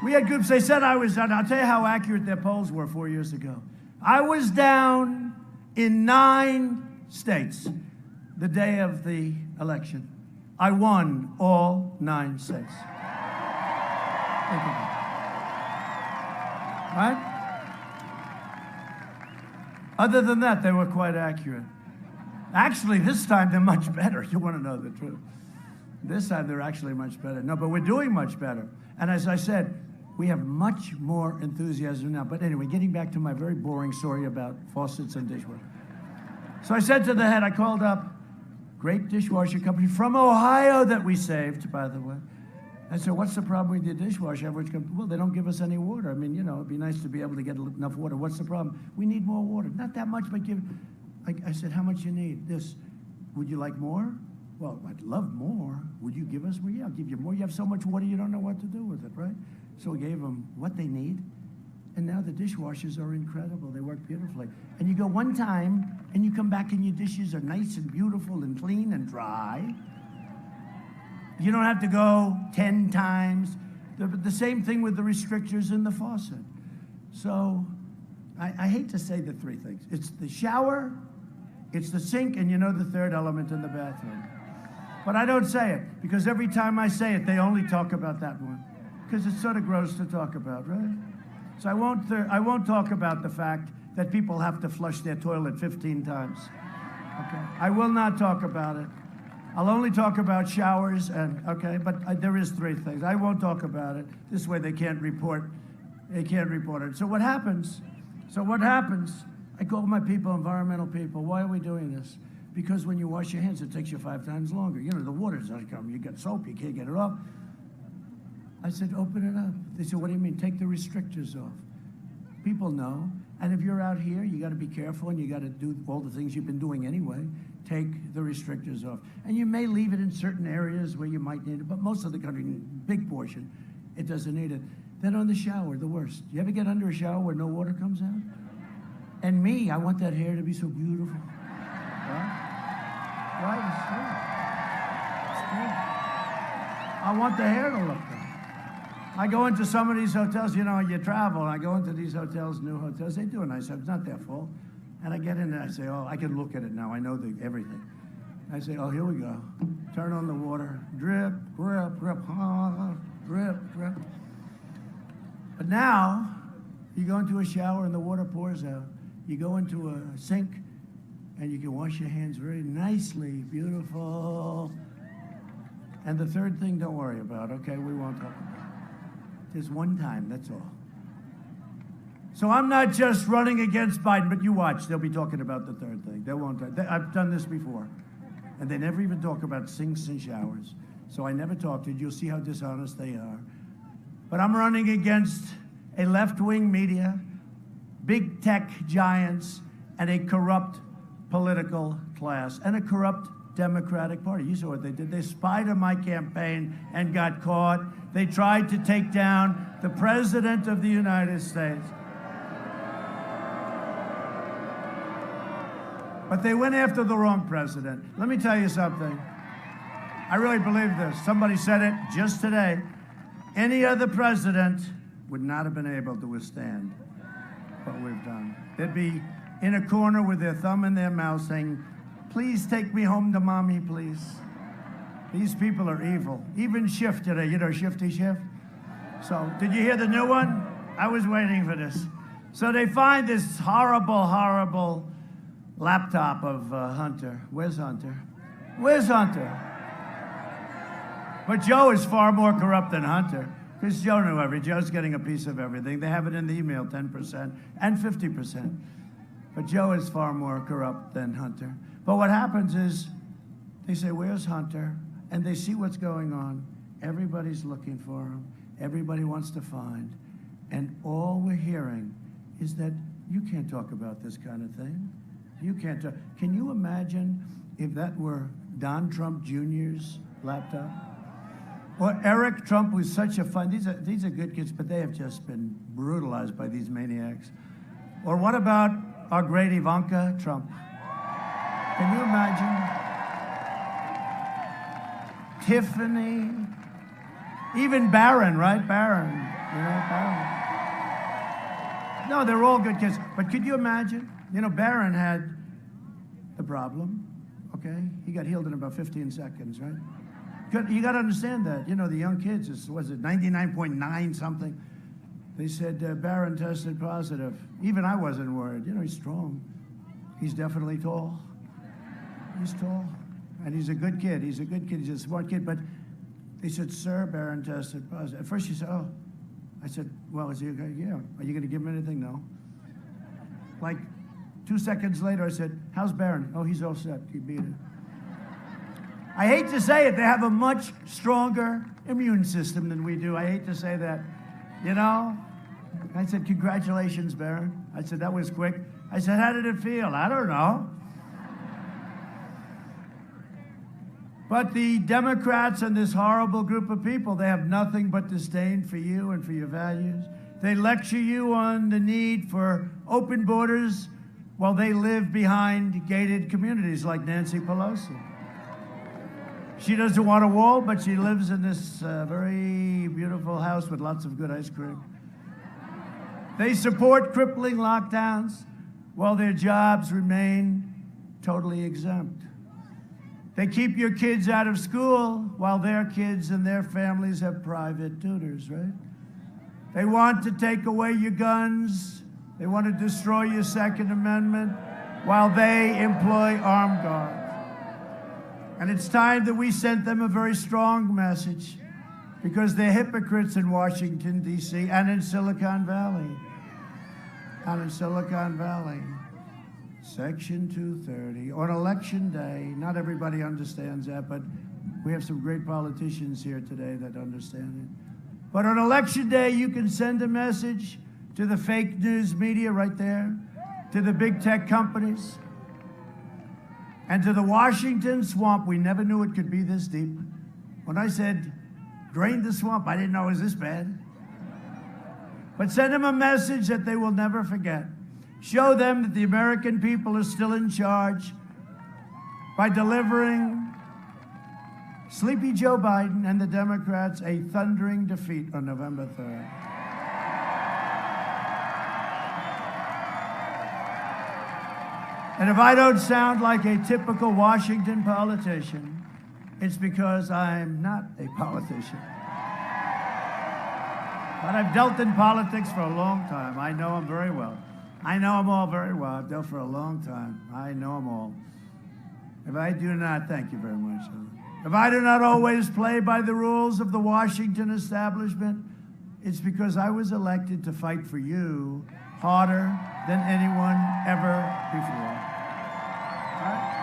We had groups, they said I was down. I'll tell you how accurate their polls were 4 years ago. I was down in 9 states the day of the election. I won all 9 states. Right? Other than that, they were quite accurate. Actually, this time they're much better. You want to know the truth. This time they're actually much better. No, but we're doing much better. And as I said, we have much more enthusiasm now. But anyway, getting back to my very boring story about faucets and dishwasher. So I said to the head, I called up, great dishwasher company from Ohio that we saved, by the way. I said, what's the problem with your dishwasher? Well, they don't give us any water. I mean, you know, it'd be nice to be able to get enough water. What's the problem? We need more water. Not that much, but I said, how much you need? This. Would you like more? Well, I'd love more. Would you give us more? Yeah, I'll give you more. You have so much water, you don't know what to do with it, right? So we gave them what they need. And now the dishwashers are incredible. They work beautifully. And you go one time, and you come back and your dishes are nice and beautiful and clean and dry. You don't have to go 10 times. The same thing with the restrictors in the faucet. So I hate to say the 3 things. It's the shower, it's the sink, and you know the third element in the bathroom. But I don't say it, because every time I say it, they only talk about that one. Because it's sort of gross to talk about, right? So I won't talk about the fact that people have to flush their toilet 15 times. Okay? I will not talk about it. I'll only talk about showers but there is 3 things. I won't talk about it. This way they can't report it. So what happens? I call my people, environmental people, why are we doing this? Because when you wash your hands, it takes you 5 times longer. You know, the water's not coming. You got soap, you can't get it off. I said, open it up. They said, what do you mean? Take the restrictors off. People know. And if you're out here, you got to be careful, and you got to do all the things you've been doing anyway. Take the restrictors off. And you may leave it in certain areas where you might need it, but most of the country, big portion, it doesn't need it. Then on the shower, the worst. You ever get under a shower where no water comes out? And me, I want that hair to be so beautiful. Right? It's true. I want the hair to look good. I go into some of these hotels, you know, you travel, and I go into these hotels, new hotels, they do a nice job, it's not their fault. And I get in there, I say, oh, I can look at it now, I know everything. I say, oh, here we go. Turn on the water, drip, drip, drip, drip, drip. But now, you go into a shower and the water pours out. You go into a sink, and you can wash your hands very nicely, beautiful. And the third thing, don't worry about, okay? We won't talk about it. There's one time, that's all. So I'm not just running against Biden, but you watch, they'll be talking about the third thing. They won't. I've done this before. And they never even talk about sinks and showers. So I never talk to it. You'll see how dishonest they are. But I'm running against a left-wing media, big tech giants, and a corrupt political class, and a corrupt Democratic Party. You saw what they did. They spied on my campaign and got caught. They tried to take down the President of the United States. But they went after the wrong president. Let me tell you something. I really believe this. Somebody said it just today. Any other president would not have been able to withstand what we've done. They'd be in a corner with their thumb in their mouth saying, please take me home to mommy, please. These people are evil. Even Schiff today, you know Shifty Schiff? So, did you hear the new one? I was waiting for this. So they find this horrible, horrible laptop of Hunter. Where's Hunter? Where's Hunter? But Joe is far more corrupt than Hunter. Because Joe knew Joe's getting a piece of everything. They have it in the email, 10% and 50%. But Joe is far more corrupt than Hunter. But what happens is they say, where's Hunter? And they see what's going on. Everybody's looking for him. Everybody wants to find. And all we're hearing is that you can't talk about this kind of thing. You can't talk. Can you imagine if that were Don Trump Jr.'s laptop? Or Eric Trump, who's such a fun, these are good kids, but they have just been brutalized by these maniacs. Or what about our great Ivanka Trump? Can you imagine? Tiffany, even Barron, right? Barron, Barron. No, they're all good kids. But could you imagine? Barron had the problem, okay? He got healed in about 15 seconds, right? You got to understand that. The young kids, was it 99.9 something? They said Barron tested positive. Even I wasn't worried. He's strong. He's definitely tall. He's tall. And he's a good kid. He's a good kid. He's a smart kid. But they said, sir, Barron tested positive. At first she said, oh. I said, well, is he okay? Yeah. Are you going to give him anything? No. Like 2 seconds later, I said, how's Barron? Oh, he's all set. He beat it. I hate to say it. They have a much stronger immune system than we do. I hate to say that. I said, congratulations, Barron. I said, that was quick. I said, how did it feel? I don't know. But the Democrats and this horrible group of people, they have nothing but disdain for you and for your values. They lecture you on the need for open borders while they live behind gated communities like Nancy Pelosi. She doesn't want a wall, but she lives in this very beautiful house with lots of good ice cream. They support crippling lockdowns while their jobs remain totally exempt. They keep your kids out of school while their kids and their families have private tutors, right? They want to take away your guns. They want to destroy your Second Amendment while they employ armed guards. And it's time that we sent them a very strong message because they're hypocrites in Washington, D.C. and in Silicon Valley. Section 230, on Election Day, not everybody understands that, but we have some great politicians here today that understand it. But on Election Day, you can send a message to the fake news media right there, to the big tech companies, and to the Washington swamp. We never knew it could be this deep. When I said, drain the swamp, I didn't know it was this bad. But send them a message that they will never forget. Show them that the American people are still in charge by delivering Sleepy Joe Biden and the Democrats a thundering defeat on November 3rd. And if I don't sound like a typical Washington politician, it's because I'm not a politician. But I've dealt in politics for a long time. I know them very well. I know them all very well. I've dealt for a long time. I know them all. If I do not, thank you very much. If I do not always play by the rules of the Washington establishment, it's because I was elected to fight for you harder than anyone ever before. All right?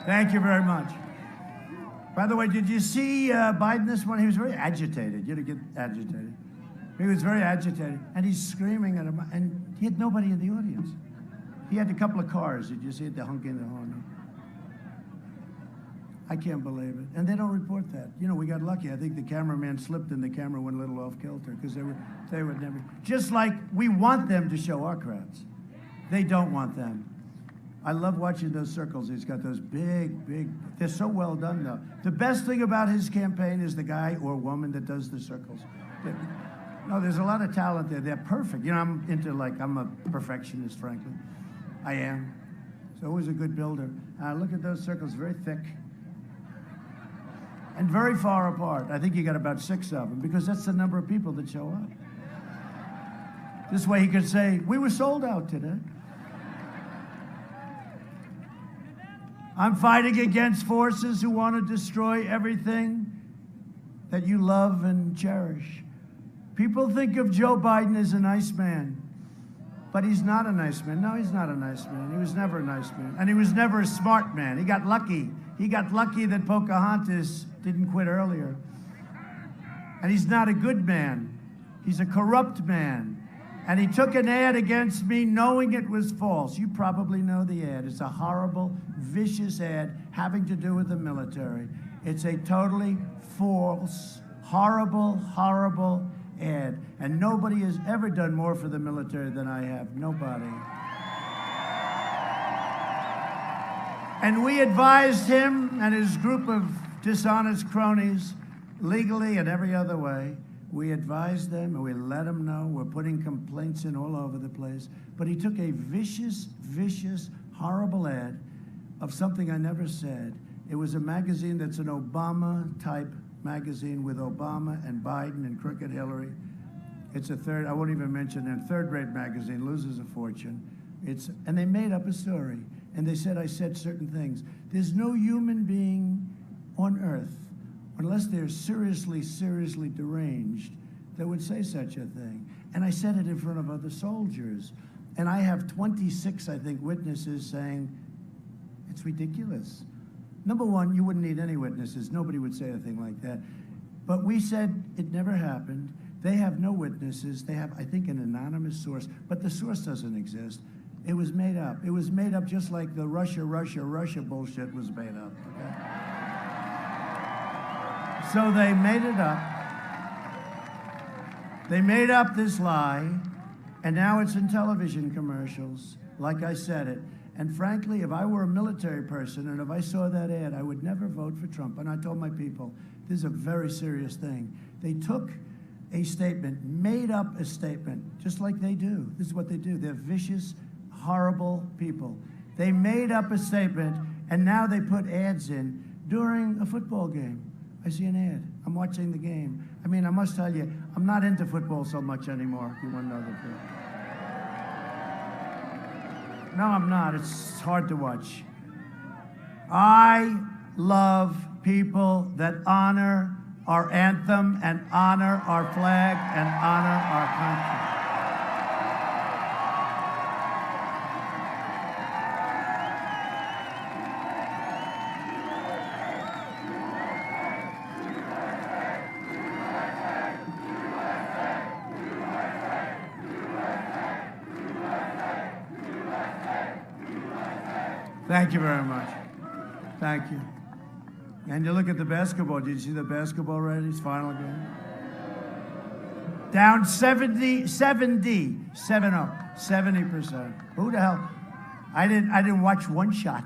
Thank you very much. By the way, did you see Biden this morning? He was very agitated. You get agitated. He was very agitated, and he's screaming at him, and he had nobody in the audience. He had a couple of cars. Did you see it? The honking the horn. I can't believe it. And they don't report that. We got lucky. I think the cameraman slipped and the camera went a little off kilter because they would never. Just like we want them to show our crowds. They don't want them. I love watching those circles. He's got those big, they're so well done though. The best thing about his campaign is the guy or woman that does the circles. No, there's a lot of talent there. They're perfect. You know, I'm a perfectionist, frankly. I am. So always a good builder. Look at those circles, very thick. And very far apart. I think you got about 6 of them, because that's the number of people that show up. This way he could say, we were sold out today. I'm fighting against forces who want to destroy everything that you love and cherish. People think of Joe Biden as a nice man, but he's not a nice man. No, he's not a nice man. He was never a nice man. And he was never a smart man. He got lucky. He got lucky that Pocahontas didn't quit earlier. And he's not a good man. He's a corrupt man. And he took an ad against me knowing it was false. You probably know the ad. It's a horrible, vicious ad having to do with the military. It's a totally false, horrible, horrible ad. And nobody has ever done more for the military than I have. Nobody. And we advised him and his group of dishonest cronies, legally and every other way. We advised them and we let them know. We're putting complaints in all over the place. But he took a vicious, vicious, horrible ad of something I never said. It was a magazine that's an Obama-type magazine with Obama and Biden and crooked Hillary. It's I won't even mention it, third-rate magazine, loses a fortune. And they made up a story. And they said I said certain things. There's no human being on earth, unless they're seriously, seriously deranged, that would say such a thing. And I said it in front of other soldiers. And I have 26, I think, witnesses saying, it's ridiculous. Number one, you wouldn't need any witnesses. Nobody would say a thing like that. But we said it never happened. They have no witnesses. They have, I think, an anonymous source. But the source doesn't exist. It was made up. It was made up just like the Russia bullshit was made up. Okay? So they made it up. They made up this lie, and now it's in television commercials, like I said it. And frankly, if I were a military person and if I saw that ad, I would never vote for Trump. And I told my people, this is a very serious thing. They took a statement, made up a statement, just like they do. This is what they do. They're vicious, horrible people. They made up a statement, and now they put ads in during a football game. I see an ad. I'm watching the game. I mean, I must tell you, I'm not into football so much anymore, if you want to know the truth. No, I'm not. It's hard to watch. I love people that honor our anthem and honor our flag and honor our country. Thank you very much. Thank you. And you look at the basketball. Did you see the basketball already? It's final game. Down 70%. Who the hell? I didn't watch one shot.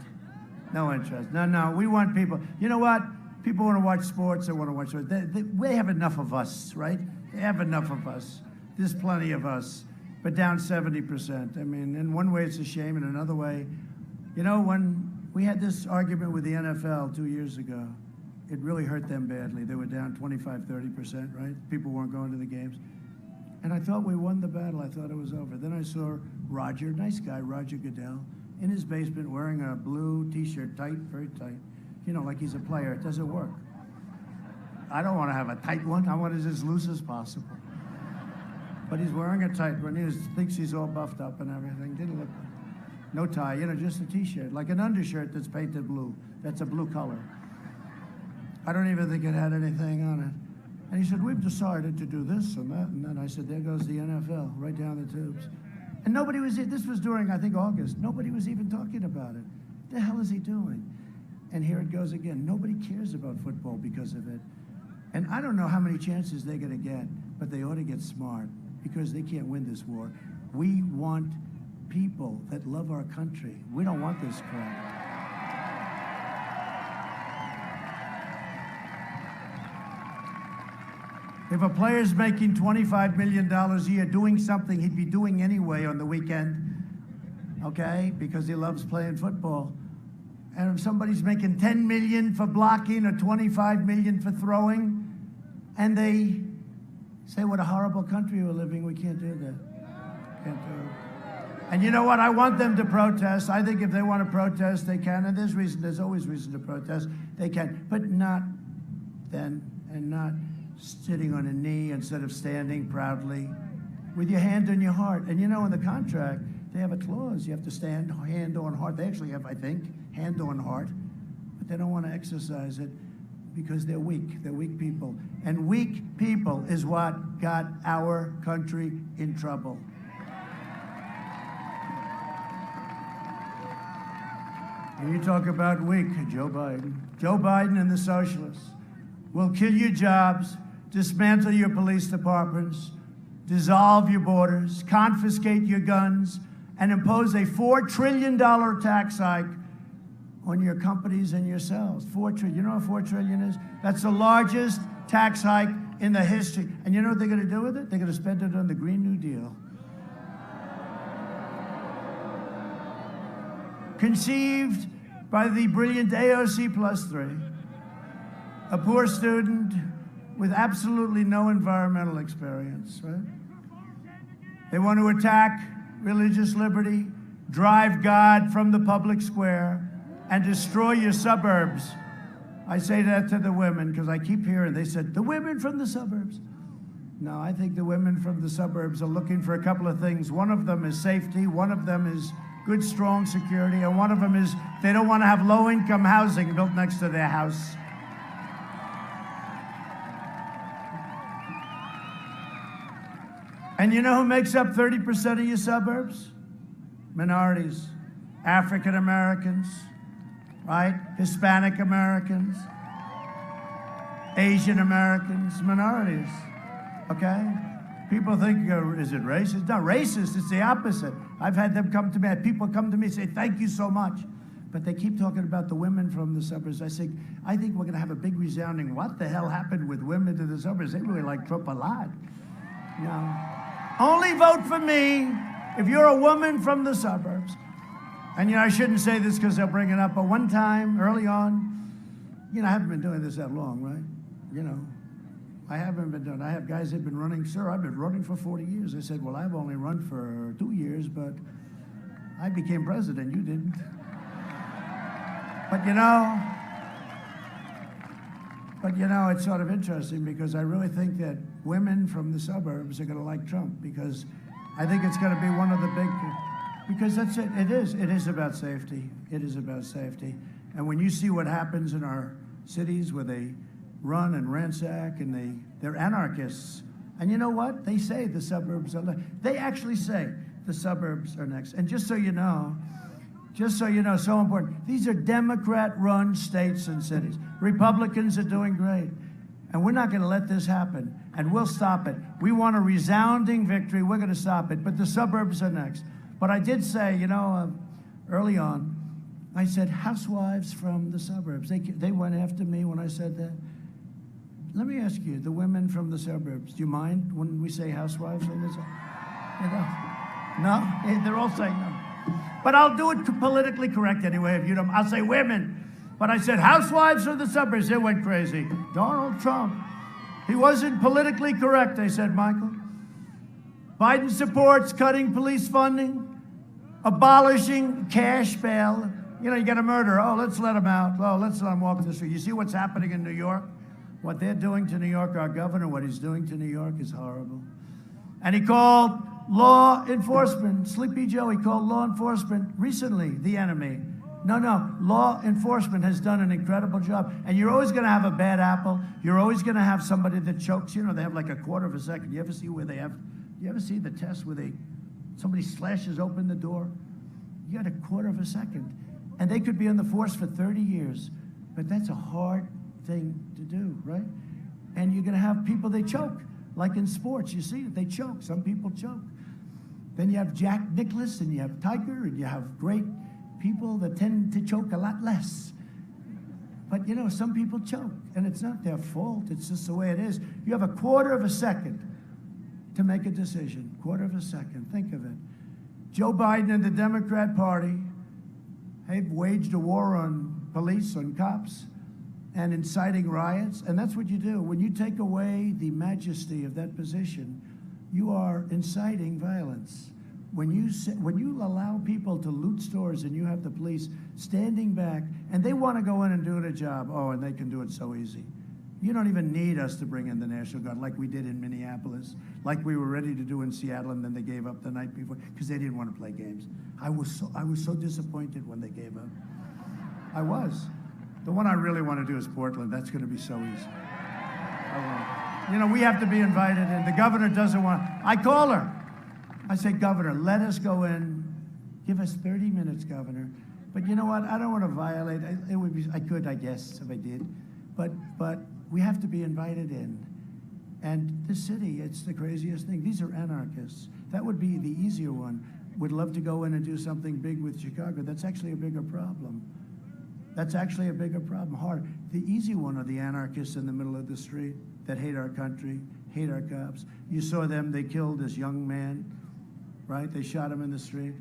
No interest. No. We want people. You know what? People want to watch sports. They want to watch sports. They have enough of us, right? They have enough of us. There's plenty of us. But down 70%. I mean, in one way it's a shame. In another way, you know, when we had this argument with the NFL 2 years ago, it really hurt them badly. They were down 25, 30%, right? People weren't going to the games. And I thought we won the battle. I thought it was over. Then I saw Roger, nice guy, Roger Goodell, in his basement wearing a blue T-shirt, tight, very tight. You know, like he's a player. It doesn't work. I don't want to have a tight one. I want it as loose as possible. But he's wearing a tight one. He thinks he's all buffed up and everything. Didn't look good. No tie, you know, just a T-shirt, like an undershirt that's painted blue. That's a blue color. I don't even think it had anything on it. And he said, we've decided to do this and that. And then I said, there goes the NFL, right down the tubes. And nobody was, this was during, I think, August. Nobody was even talking about it. What the hell is he doing? And here it goes again. Nobody cares about football because of it. And I don't know how many chances they're going to get, but they ought to get smart because they can't win this war. We want people that love our country. We don't want this crap. If a player's making $25 million a year doing something he'd be doing anyway on the weekend, okay, because he loves playing football, and if somebody's making $10 million for blocking or $25 million for throwing, and they say what a horrible country we're living, we can't do that. Can't do it. And you know what? I want them to protest. I think if they want to protest, they can. And there's always reason to protest. They can, but not then, and not sitting on a knee instead of standing proudly with your hand on your heart. And you know, in the contract, they have a clause. You have to stand hand on heart. They actually have, I think, hand on heart, but they don't want to exercise it because they're weak. They're weak people. And weak people is what got our country in trouble. When you talk about weak, Joe Biden and the socialists will kill your jobs, dismantle your police departments, dissolve your borders, confiscate your guns, and impose a $4 trillion tax hike on your companies and yourselves. $4 trillion. You know what $4 trillion is? That's the largest tax hike in the history. And you know what they're going to do with it? They're going to spend it on the Green New Deal. Conceived by the brilliant AOC +3, a poor student with absolutely no environmental experience, right? They want to attack religious liberty, drive God from the public square, and destroy your suburbs. I say that to the women because I keep hearing, they said, the women from the suburbs. No, I think the women from the suburbs are looking for a couple of things. One of them is safety, one of them is good, strong security, and one of them is they don't want to have low-income housing built next to their house. And you know who makes up 30% of your suburbs? Minorities, African Americans, right? Hispanic Americans, Asian Americans, minorities, okay? People think, is it racist? It's not racist, it's the opposite. I've had them come to me, people come to me and say, thank you so much. But they keep talking about the women from the suburbs. I think we're gonna have a big resounding, what the hell happened with women to the suburbs? They really like Trump a lot. You know? Only vote for me if you're a woman from the suburbs. And you know, I shouldn't say this because they'll bring it up, but one time, early on, you know, I haven't been doing this that long, right? You know, I haven't been doing, I have guys that have been running, sir, I've been running for 40 years. I said, well, I've only run for 2 years, but I became president, you didn't. But you know, it's sort of interesting because I really think that women from the suburbs are gonna like Trump because I think it's gonna be one of the big, because that's it, it is about safety. It is about safety. And when you see what happens in our cities where they run and ransack and they're anarchists. And you know what? They say the suburbs are next. They actually say the suburbs are next. And just so you know, so important, these are Democrat-run states and cities. Republicans are doing great. And we're not gonna let this happen. And we'll stop it. We want a resounding victory. We're gonna stop it. But the suburbs are next. But I did say, you know, early on, I said housewives from the suburbs. They went after me when I said that. Let me ask you, the women from the suburbs, do you mind when we say housewives from the suburbs? No? They're all saying no. But I'll do it politically correct anyway if you don't. I'll say women. But I said housewives from the suburbs. They went crazy. Donald Trump. He wasn't politically correct, they said, Michael. Biden supports cutting police funding, abolishing cash bail. You know, you get a murderer. Oh, let's let him out. Oh, let's let him walk the street. You see what's happening in New York? What they're doing to New York, our governor, what he's doing to New York is horrible. And he called law enforcement, Sleepy Joe, he called law enforcement recently the enemy. No, law enforcement has done an incredible job. And you're always gonna have a bad apple. You're always gonna have somebody that chokes. You know, they have like a quarter of a second. You ever see the test where somebody slashes open the door? You got a quarter of a second. And they could be on the force for 30 years. But that's a hard thing to do, right? And you're gonna have people, they choke. Like in sports, you see it, they choke. Some people choke. Then you have Jack Nicklaus and you have Tiger and you have great people that tend to choke a lot less. But you know, some people choke, and it's not their fault. It's just the way it is. You have a quarter of a second to make a decision. Quarter of a second. Think of it. Joe Biden and the Democrat Party have waged a war on police, on cops, and inciting riots. And that's what you do. When you take away the majesty of that position, you are inciting violence. When you allow people to loot stores and you have the police standing back and they want to go in and do their job, oh, and they can do it so easy. You don't even need us to bring in the National Guard like we did in Minneapolis, like we were ready to do in Seattle, and then they gave up the night before because they didn't want to play games. I was so disappointed when they gave up. I was. The one I really want to do is Portland. That's going to be so easy. You know, we have to be invited in. The governor doesn't want. I call her. I say, Governor, let us go in. Give us 30 minutes, Governor. But you know what? I don't want to violate. It would be. I could, I guess, if I did. But we have to be invited in. And this city, it's the craziest thing. These are anarchists. That would be the easier one. Would love to go in and do something big with Chicago. That's actually a bigger problem. That's actually a bigger problem. Hard. The easy one are the anarchists in the middle of the street that hate our country, hate our cops. You saw them. They killed this young man. Right? They shot him in the street.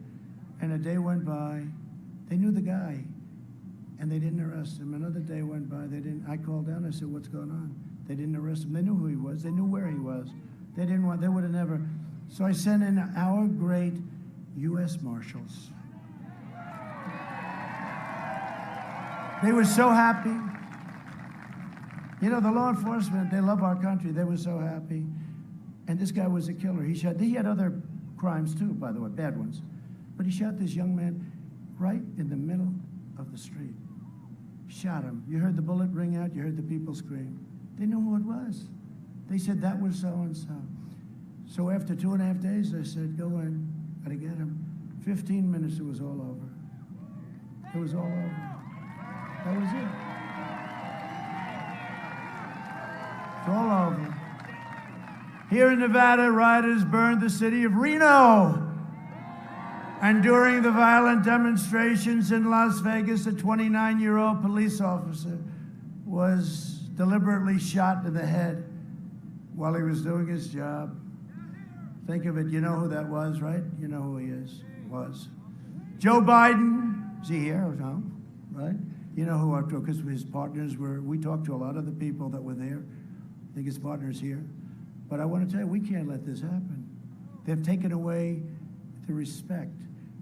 And a day went by. They knew the guy, and they didn't arrest him. Another day went by. They didn't. I called down. I said, what's going on? They didn't arrest him. They knew who he was. They knew where he was. They didn't want. They would have never. So I sent in our great U.S. Marshals. They were so happy. You know, the law enforcement, they love our country. They were so happy. And this guy was a killer. He had other crimes too, by the way, bad ones. But he shot this young man right in the middle of the street. Shot him. You heard the bullet ring out. You heard the people scream. They knew who it was. They said that was so-and-so. So after 2.5 days, I said, go in. Gotta get him. 15 minutes, it was all over. It was all over. That was it. It's all over. Here in Nevada, rioters burned the city of Reno. And during the violent demonstrations in Las Vegas, a 29-year-old police officer was deliberately shot in the head while he was doing his job. Think of it. You know who that was, right? You know who he was. Joe Biden. Is he here or no? Right? You know who I talked to, because his partners were, we talked to a lot of the people that were there. I think his partner's here. But I want to tell you, we can't let this happen. They've taken away the respect.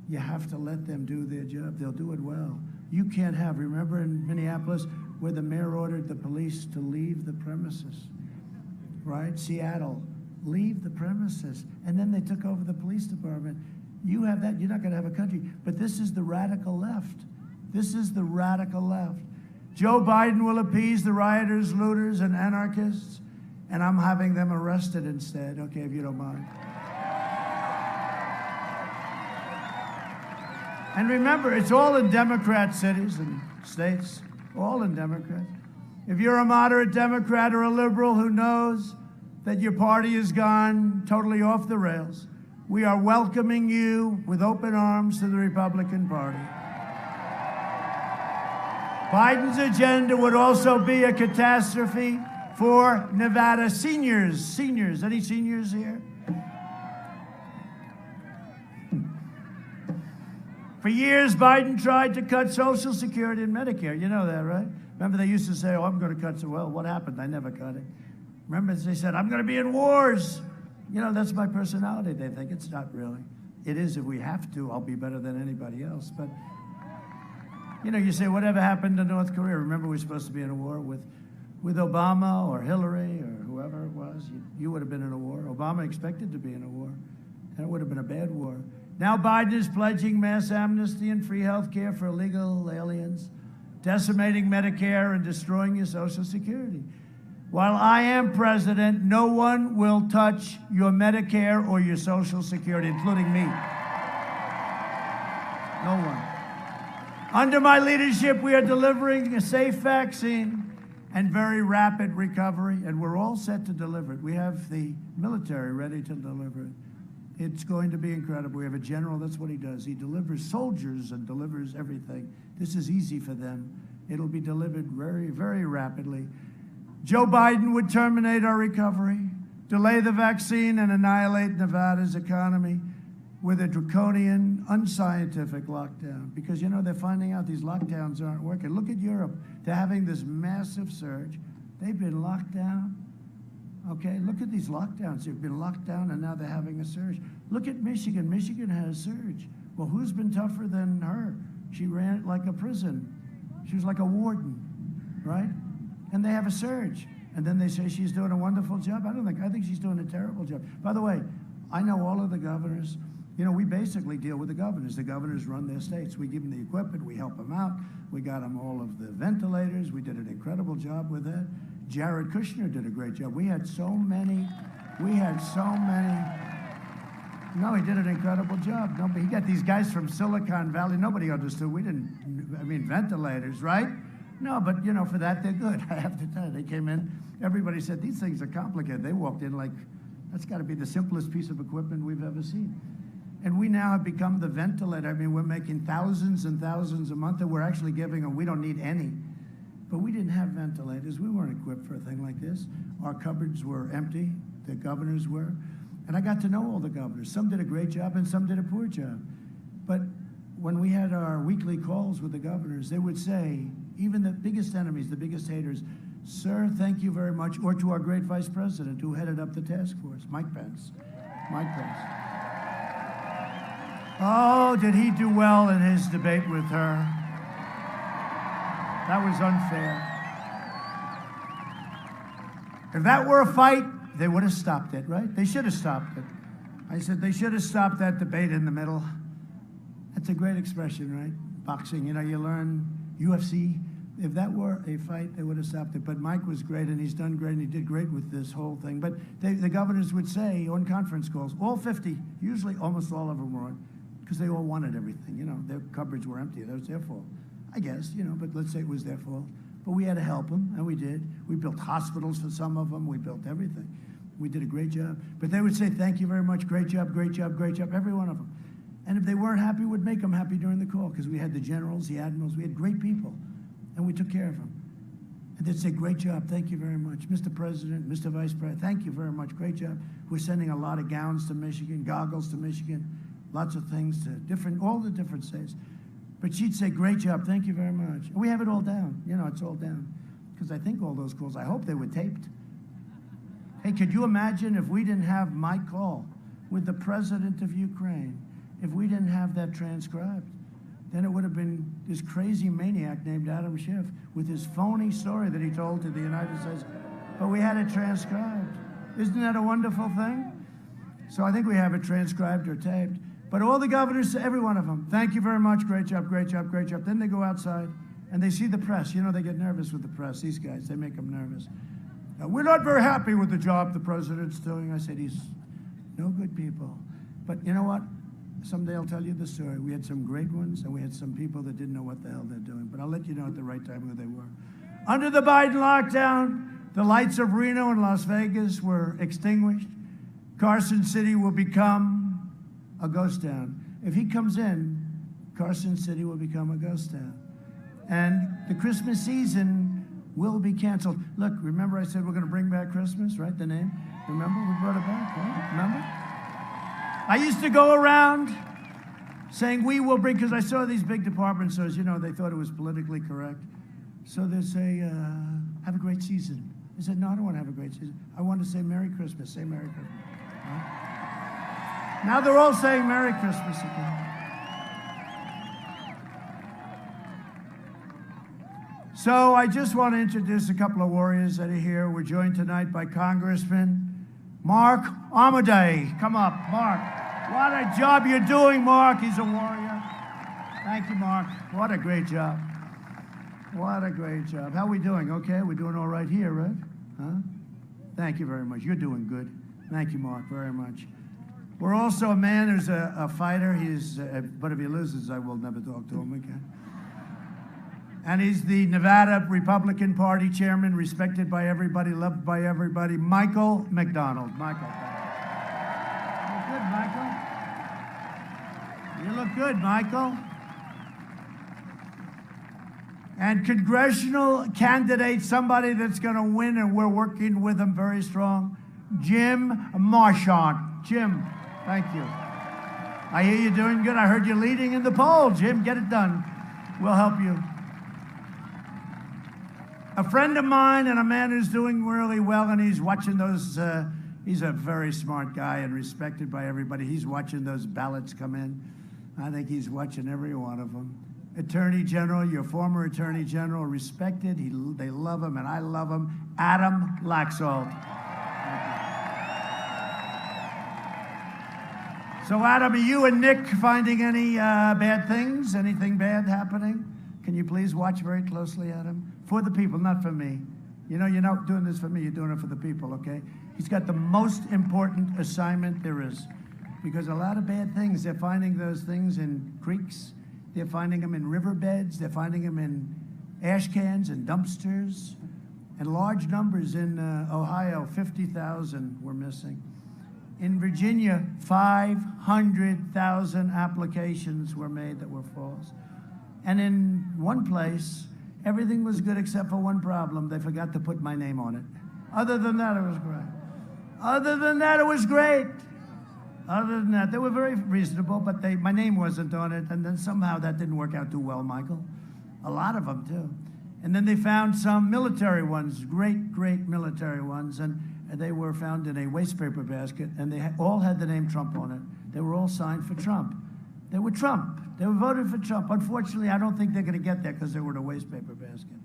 You have to let them do their job. They'll do it well. You can't have, remember in Minneapolis, where the mayor ordered the police to leave the premises, right? Seattle, leave the premises. And then they took over the police department. You have that, you're not going to have a country. But this is the radical left. This is the radical left. Joe Biden will appease the rioters, looters, and anarchists, and I'm having them arrested instead, okay, if you don't mind. And remember, it's all in Democrat cities and states, all in Democrats. If you're a moderate Democrat or a liberal who knows that your party has gone totally off the rails, we are welcoming you with open arms to the Republican Party. Biden's agenda would also be a catastrophe for Nevada seniors. Seniors, any seniors here? For years, Biden tried to cut Social Security and Medicare. You know that, right? Remember, they used to say, oh, I'm going to cut, well, what happened? I never cut it. Remember, they said, I'm going to be in wars. You know, that's my personality, they think. It's not really. It is if we have to. I'll be better than anybody else. But, you know, you say, whatever happened to North Korea? Remember, we were supposed to be in a war with Obama or Hillary or whoever it was. You would have been in a war. Obama expected to be in a war. And it would have been a bad war. Now Biden is pledging mass amnesty and free health care for illegal aliens, decimating Medicare and destroying your Social Security. While I am president, no one will touch your Medicare or your Social Security, including me. No one. Under my leadership, we are delivering a safe vaccine and very rapid recovery, and we're all set to deliver it. We have the military ready to deliver it. It's going to be incredible. We have a general, that's what he does. He delivers soldiers and delivers everything. This is easy for them. It'll be delivered very, very rapidly. Joe Biden would terminate our recovery, delay the vaccine, and annihilate Nevada's economy with a draconian, unscientific lockdown. Because, you know, they're finding out these lockdowns aren't working. Look at Europe. They're having this massive surge. They've been locked down. Okay, look at these lockdowns. They've been locked down, and now they're having a surge. Look at Michigan. Michigan had a surge. Well, who's been tougher than her? She ran it like a prison. She was like a warden, right? And they have a surge. And then they say she's doing a wonderful job. I think she's doing a terrible job. By the way, I know all of the governors. You know, we basically deal with the governors. The governors run their states. We give them the equipment. We help them out. We got them all of the ventilators. We did an incredible job with that. Jared Kushner did a great job. We had so many. No, he did an incredible job. He got these guys from Silicon Valley. Nobody understood. Ventilators, right? No, but, you know, for that, they're good. I have to tell you, they came in. Everybody said, these things are complicated. They walked in like, that's got to be the simplest piece of equipment we've ever seen. And we now have become the ventilator. I mean, we're making thousands and thousands a month, and we're actually giving them, we don't need any. But we didn't have ventilators. We weren't equipped for a thing like this. Our cupboards were empty. The governors were. And I got to know all the governors. Some did a great job, and some did a poor job. But when we had our weekly calls with the governors, they would say, even the biggest enemies, the biggest haters, sir, thank you very much, or to our great vice president who headed up the task force, Mike Pence. Mike Pence. Oh, did he do well in his debate with her? That was unfair. If that were a fight, they would have stopped it, right? They should have stopped it. I said they should have stopped that debate in the middle. That's a great expression, right? Boxing, you know, you learn UFC. If that were a fight, they would have stopped it. But Mike was great, and he's done great, and he did great with this whole thing. But the governors would say on conference calls, all 50, usually almost all of them were on, because they all wanted everything. You know, their cupboards were empty. That was their fault, I guess, you know, but let's say it was their fault. But we had to help them, and we did. We built hospitals for some of them. We built everything. We did a great job. But they would say, thank you very much, great job, great job, great job, every one of them. And if they weren't happy, we'd make them happy during the call, because we had the generals, the admirals, we had great people, and we took care of them. And they'd say, great job, thank you very much. Mr. President, Mr. Vice President, thank you very much, great job. We're sending a lot of gowns to Michigan, goggles to Michigan, lots of things to all the different states. But she'd say, great job, thank you very much. And we have it all down, you know, it's all down. Because I think all those calls, I hope they were taped. Hey, could you imagine if we didn't have my call with the president of Ukraine, if we didn't have that transcribed? Then it would have been this crazy maniac named Adam Schiff with his phony story that he told to the United States. But we had it transcribed. Isn't that a wonderful thing? So I think we have it transcribed or taped. But all the governors, every one of them, thank you very much, great job, great job, great job. Then they go outside and they see the press. You know, they get nervous with the press. These guys, they make them nervous. We're not very happy with the job the president's doing. I said, he's no good people. But you know what? Someday I'll tell you the story. We had some great ones, and we had some people that didn't know what the hell they're doing. But I'll let you know at the right time who they were. Under the Biden lockdown, the lights of Reno and Las Vegas were extinguished. Carson City will become a ghost town. If he comes in, Carson City will become a ghost town. And the Christmas season will be canceled. Look, remember I said we're going to bring back Christmas, right? The name? Remember? We brought it back, right? Remember? I used to go around saying we will bring, because I saw these big department stores, you know, they thought it was politically correct. So they'd say, have a great season. I said, no, I don't want to have a great season. I want to say Merry Christmas. Say Merry Christmas. Right? Now they're all saying Merry Christmas again. So I just want to introduce a couple of warriors that are here. We're joined tonight by Congressman Mark Amodei. Come up, Mark. What a job you're doing, Mark. He's a warrior. Thank you, Mark. What a great job. What a great job. How are we doing? Okay, we're doing all right here, right? Huh? Thank you very much. You're doing good. Thank you, Mark, very much. We're also a man who's a fighter. But if he loses, I will never talk to him again. And he's the Nevada Republican Party chairman, respected by everybody, loved by everybody, Michael McDonald. Michael. You look good, Michael. You look good, Michael. And congressional candidate, somebody that's going to win, and we're working with him very strong, Jim Marchant. Jim, thank you. I hear you're doing good. I heard you're leading in the poll. Jim, get it done. We'll help you. A friend of mine and a man who's doing really well, and he's watching those, he's a very smart guy and respected by everybody. He's watching those ballots come in. I think he's watching every one of them. Attorney General, your former Attorney General, respected. They love him, and I love him. Adam Laxalt. So, Adam, are you and Nick finding any bad things? Anything bad happening? Can you please watch very closely, Adam? For the people, not for me. You know, you're not doing this for me, you're doing it for the people, okay? He's got the most important assignment there is. Because a lot of bad things, they're finding those things in creeks, they're finding them in riverbeds, they're finding them in ash cans and dumpsters, and large numbers in Ohio, 50,000 were missing. In Virginia, 500,000 applications were made that were false. And in one place, everything was good except for one problem. They forgot to put my name on it. Other than that, it was great. Other than that, it was great. Other than that, they were very reasonable, but my name wasn't on it, and then somehow that didn't work out too well, Michael. A lot of them, too. And then they found some military ones, great, great military ones, and they were found in a waste paper basket, and they all had the name Trump on it. They were all signed for Trump. They were Trump. They were voted for Trump. Unfortunately, I don't think they're going to get there because they were in a waste paper basket.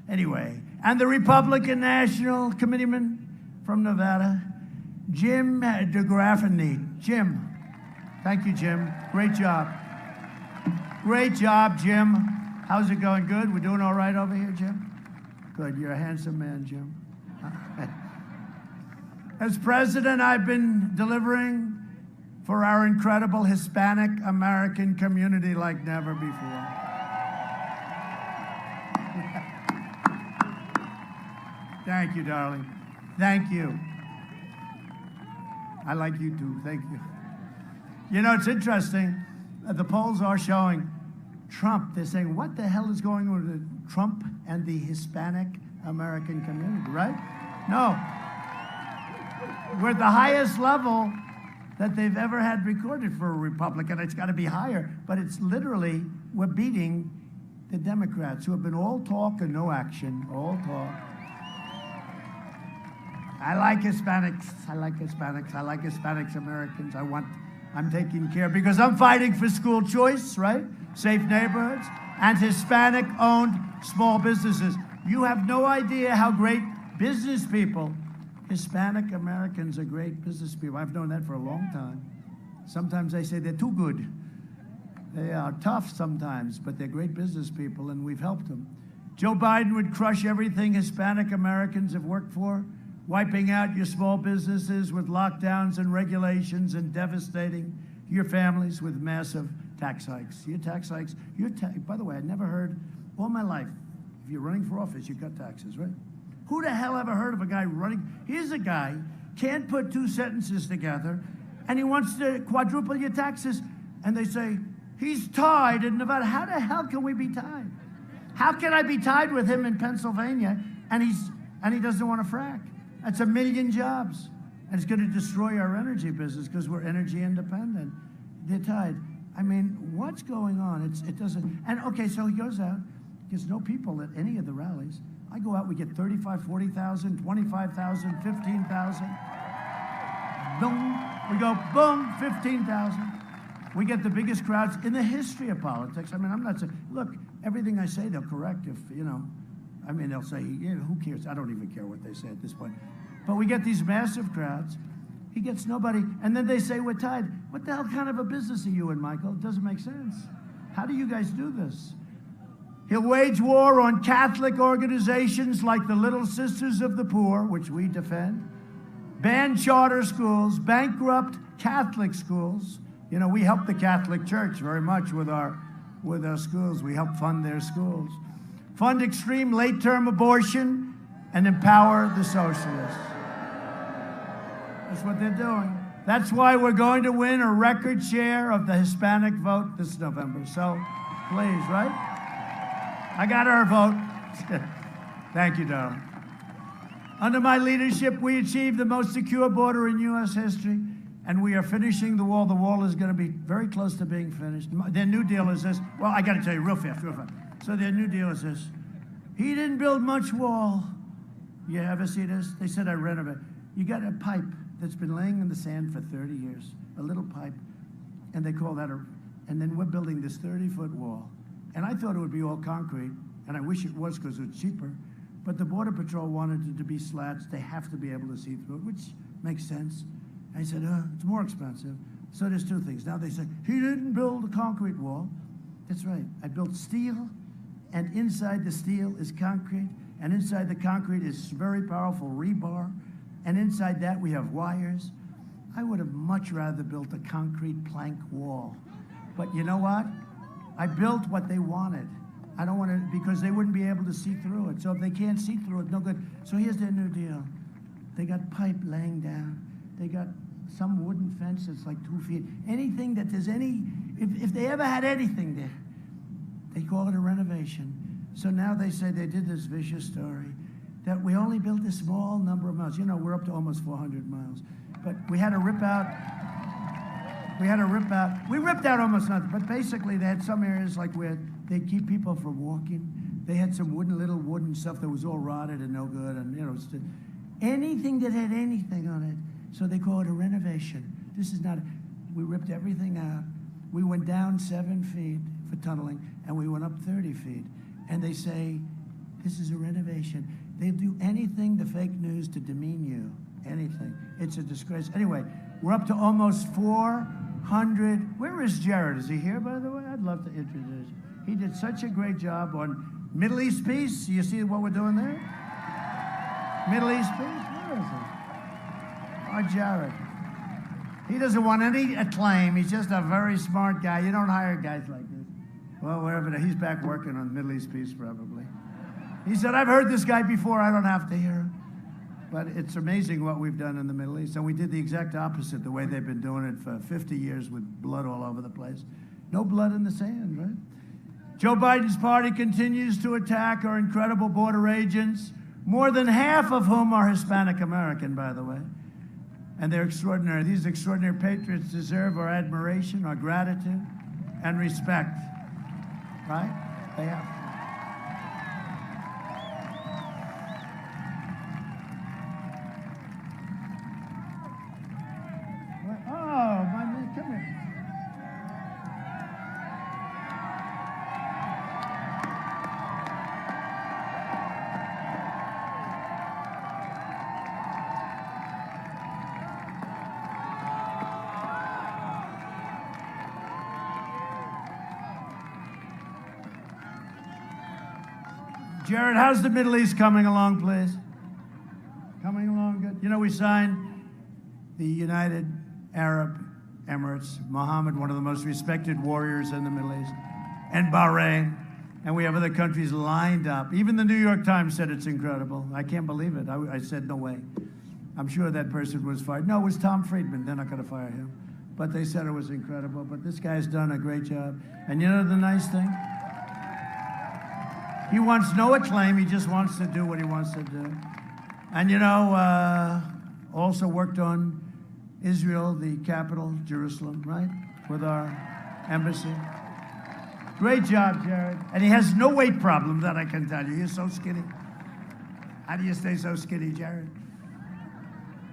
Anyway, and the Republican National Committeeman from Nevada, Jim DeGraffeney. Jim, thank you, Jim. Great job. Great job, Jim. How's it going? Good? We're doing all right over here, Jim? Good. You're a handsome man, Jim. As president, I've been delivering for our incredible Hispanic American community like never before. Thank you, darling. Thank you. I like you too. Thank you. You know, it's interesting. The polls are showing Trump. They're saying, what the hell is going on with Trump and the Hispanic American community, right? No. We're at the highest level that they've ever had recorded for a Republican. It's got to be higher, but it's literally, we're beating the Democrats, who have been all talk and no action, all talk. I like Hispanics. I like Hispanics. I like Hispanics Americans. I'm taking care because I'm fighting for school choice, right? Safe neighborhoods and Hispanic-owned small businesses. You have no idea how great business people, Hispanic Americans are great business people. I've known that for a long time. Sometimes they say they're too good. They are tough sometimes, but they're great business people, and we've helped them. Joe Biden would crush everything Hispanic Americans have worked for, wiping out your small businesses with lockdowns and regulations and devastating your families with massive tax hikes. Your tax hikes, by the way, I never heard all my life, if you're running for office, you cut taxes, right? Who the hell ever heard of a guy running? Here's a guy, can't put two sentences together, and he wants to quadruple your taxes, and they say, he's tied in Nevada. How the hell can we be tied? How can I be tied with him in Pennsylvania, and he doesn't want to frack? That's 1 million jobs. And it's going to destroy our energy business because we're energy independent. They're tied. I mean, what's going on? It doesn't. And okay, so he goes out. There's no people at any of the rallies. I go out, we get 35, 40,000, 25,000, 15,000. Boom. We go, boom, 15,000. We get the biggest crowds in the history of politics. I mean, I'm not saying, look, everything I say, they'll correct if, you know, I mean, they'll say, yeah, who cares? I don't even care what they say at this point. But we get these massive crowds. He gets nobody. And then they say, we're tied. What the hell kind of a business are you in, Michael? It doesn't make sense. How do you guys do this? He'll wage war on Catholic organizations like the Little Sisters of the Poor, which we defend, ban charter schools, bankrupt Catholic schools. You know, we help the Catholic Church very much with our schools. We help fund their schools. Fund extreme late-term abortion and empower the socialists. That's what they're doing. That's why we're going to win a record share of the Hispanic vote this November. So, please, right? I got our vote. Thank you, darling. Under my leadership, we achieved the most secure border in U.S. history, and we are finishing the wall. The wall is going to be very close to being finished. Their new deal is this. Well, I got to tell you real fast, real fast. So their new deal is this. He didn't build much wall. You ever see this? They said I renovate. You got a pipe that's been laying in the sand for 30 years, a little pipe, and they call that and then we're building this 30-foot wall. And I thought it would be all concrete, and I wish it was because it's cheaper. But the Border Patrol wanted it to be slats. They have to be able to see through it, which makes sense. I said, it's more expensive. So there's two things. Now they say, he didn't build a concrete wall. That's right. I built steel, and inside the steel is concrete, and inside the concrete is very powerful rebar, and inside that we have wires. I would have much rather built a concrete plank wall. But you know what? I built what they wanted. I don't want to, because they wouldn't be able to see through it. So if they can't see through it, no good. So here's their new deal. They got pipe laying down. They got some wooden fence that's like 2 feet. Anything that there's any, if they ever had anything there, they call it a renovation. So now they say they did this vicious story that we only built a small number of miles. You know, we're up to almost 400 miles. But we had to rip out, we ripped out almost nothing. But basically they had some areas like where they keep people from walking. They had some little wooden stuff that was all rotted and no good, and you know, anything that had anything on it. So they call it a renovation. This is not, we ripped everything out. We went down 7 feet for tunneling, and we went up 30 feet. And they say, this is a renovation. They do anything, the fake news, to demean you, anything. It's a disgrace. Anyway, we're up to almost 400. Where is Jared? Is he here, by the way? I'd love to introduce you. He did such a great job on Middle East peace. You see what we're doing there? Middle East peace? Where is he? Oh, Jared. He doesn't want any acclaim. He's just a very smart guy. You don't hire guys like this. Well, wherever, he's back working on Middle East peace, probably. He said, I've heard this guy before. I don't have to hear him. But it's amazing what we've done in the Middle East. And we did the exact opposite, the way they've been doing it for 50 years with blood all over the place. No blood in the sand, right? Joe Biden's party continues to attack our incredible border agents, more than half of whom are Hispanic American, by the way. And they're extraordinary. These extraordinary patriots deserve our admiration, our gratitude, and respect, right? They have. Oh, my man, come here. Jared, how's the Middle East coming along, please? Coming along good? You know, we signed the United Arab Emirates, Mohammed, one of the most respected warriors in the Middle East, and Bahrain, and we have other countries lined up. Even the New York Times said it's incredible. I can't believe it. I said, no way. I'm sure that person was fired. No, it was Tom Friedman. They're not going to fire him. But they said it was incredible. But this guy's done a great job. And you know the nice thing? He wants no acclaim. He just wants to do what he wants to do. And you know, also worked on Israel, the capital, Jerusalem, right? With our embassy. Great job, Jared. And he has no weight problem, that I can tell you. He's so skinny. How do you stay so skinny, Jared?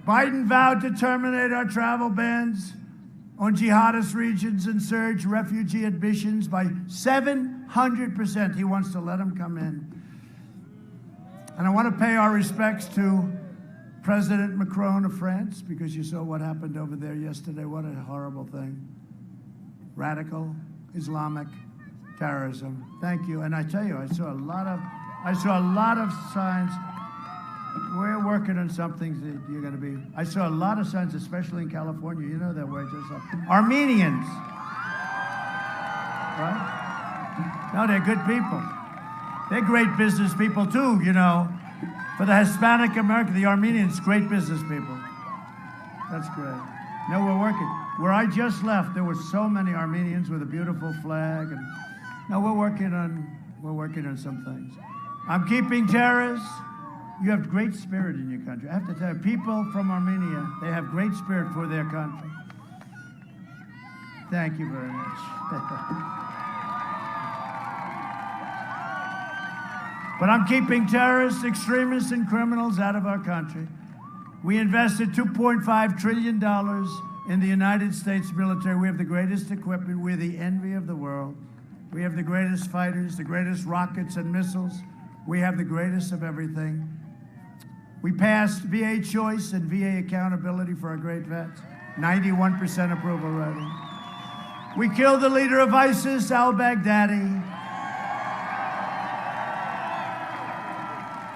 Biden vowed to terminate our travel bans on jihadist regions and surge refugee admissions by 700%. He wants to let them come in. And I want to pay our respects to President Macron of France, because you saw what happened over there yesterday. What a horrible thing. Radical Islamic terrorism. Thank you. And I tell you, I saw a lot of signs. We're working on something that you're going to be. I saw a lot of signs, especially in California. You know that we're just Armenians, right? No, they're good people. They're great business people too, you know. For the Hispanic American, the Armenians, great business people. That's great. No, we're working. Where I just left, there were so many Armenians with a beautiful flag. And no, we're working on We're working on some things. I'm keeping terrorists. You have great spirit in your country. I have to tell you, people from Armenia, they have great spirit for their country. Thank you very much. But I'm keeping terrorists, extremists, and criminals out of our country. We invested $2.5 trillion in the United States military. We have the greatest equipment. We're the envy of the world. We have the greatest fighters, the greatest rockets and missiles. We have the greatest of everything. We passed VA choice and VA accountability for our great vets. 91% approval rating. We killed the leader of ISIS, al-Baghdadi.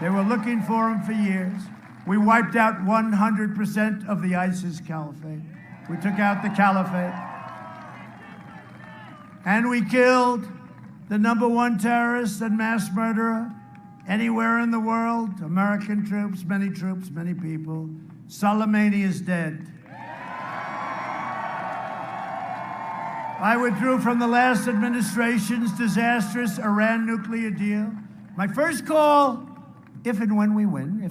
They were looking for him for years. We wiped out 100% of the ISIS caliphate. We took out the caliphate. And we killed the #1 terrorist and mass murderer anywhere in the world. American troops, many people. Soleimani is dead. I withdrew from the last administration's disastrous Iran nuclear deal. My first call, if and when we win,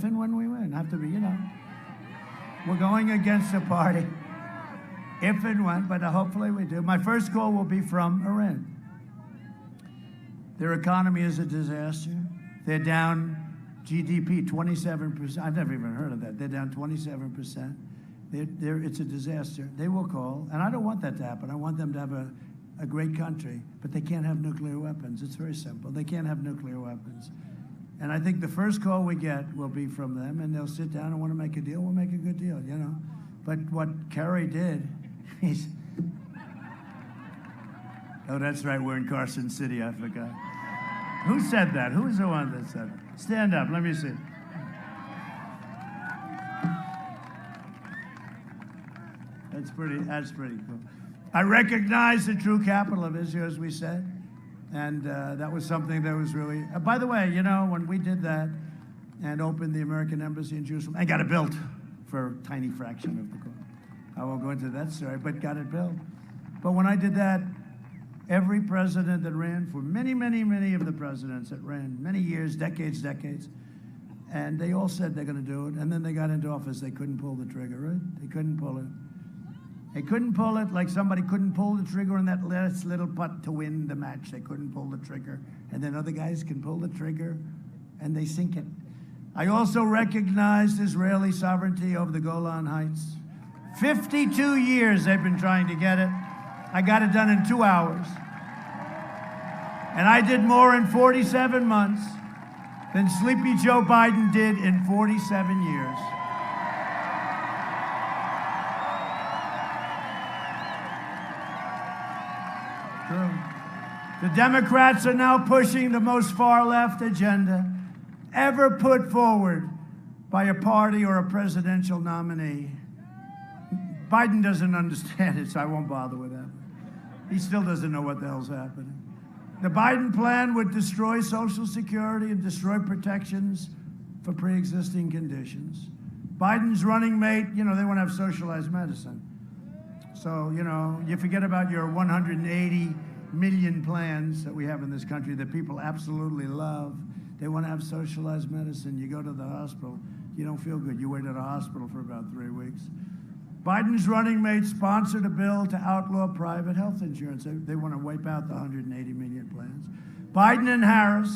have to be, we're going against the party. If and when, but hopefully we do. My first call will be from Iran. Their economy is a disaster. They're down GDP 27%. I've never even heard of that. They're down 27%. It's a disaster. They will call, and I don't want that to happen. I want them to have a great country, but they can't have nuclear weapons. It's very simple. They can't have nuclear weapons. And I think the first call we get will be from them, and they'll sit down and want to make a deal. We'll make a good deal, But what Kerry did, oh, that's right, we're in Carson City, I forgot. Who said that? Who's the one that said it? Stand up, let me see. That's pretty cool. I recognize the true capital of Israel, as we said. And that was something that was really, by the way, when we did that and opened the American Embassy in Jerusalem, I got it built for a tiny fraction of the cost. I won't go into that story, but got it built. But when I did that, every president that ran for many of the presidents that ran, many years, decades, and they all said they're going to do it. And then they got into office, they couldn't pull the trigger, right? They couldn't pull it. They couldn't pull it like somebody couldn't pull the trigger on that last little putt to win the match. They couldn't pull the trigger. And then other guys can pull the trigger and they sink it. I also recognized Israeli sovereignty over the Golan Heights. 52 years they've been trying to get it. I got it done in 2 hours. And I did more in 47 months than Sleepy Joe Biden did in 47 years. True. The Democrats are now pushing the most far-left agenda ever put forward by a party or a presidential nominee. Biden doesn't understand it, so I won't bother with that. He still doesn't know what the hell's happening. The Biden plan would destroy Social Security and destroy protections for pre-existing conditions. Biden's running mate, they want to have socialized medicine. So, you forget about your 180 million plans that we have in this country that people absolutely love. They want to have socialized medicine. You go to the hospital, you don't feel good. You wait at a hospital for about 3 weeks. Biden's running mate sponsored a bill to outlaw private health insurance. They want to wipe out the 180 million plans. Biden and Harris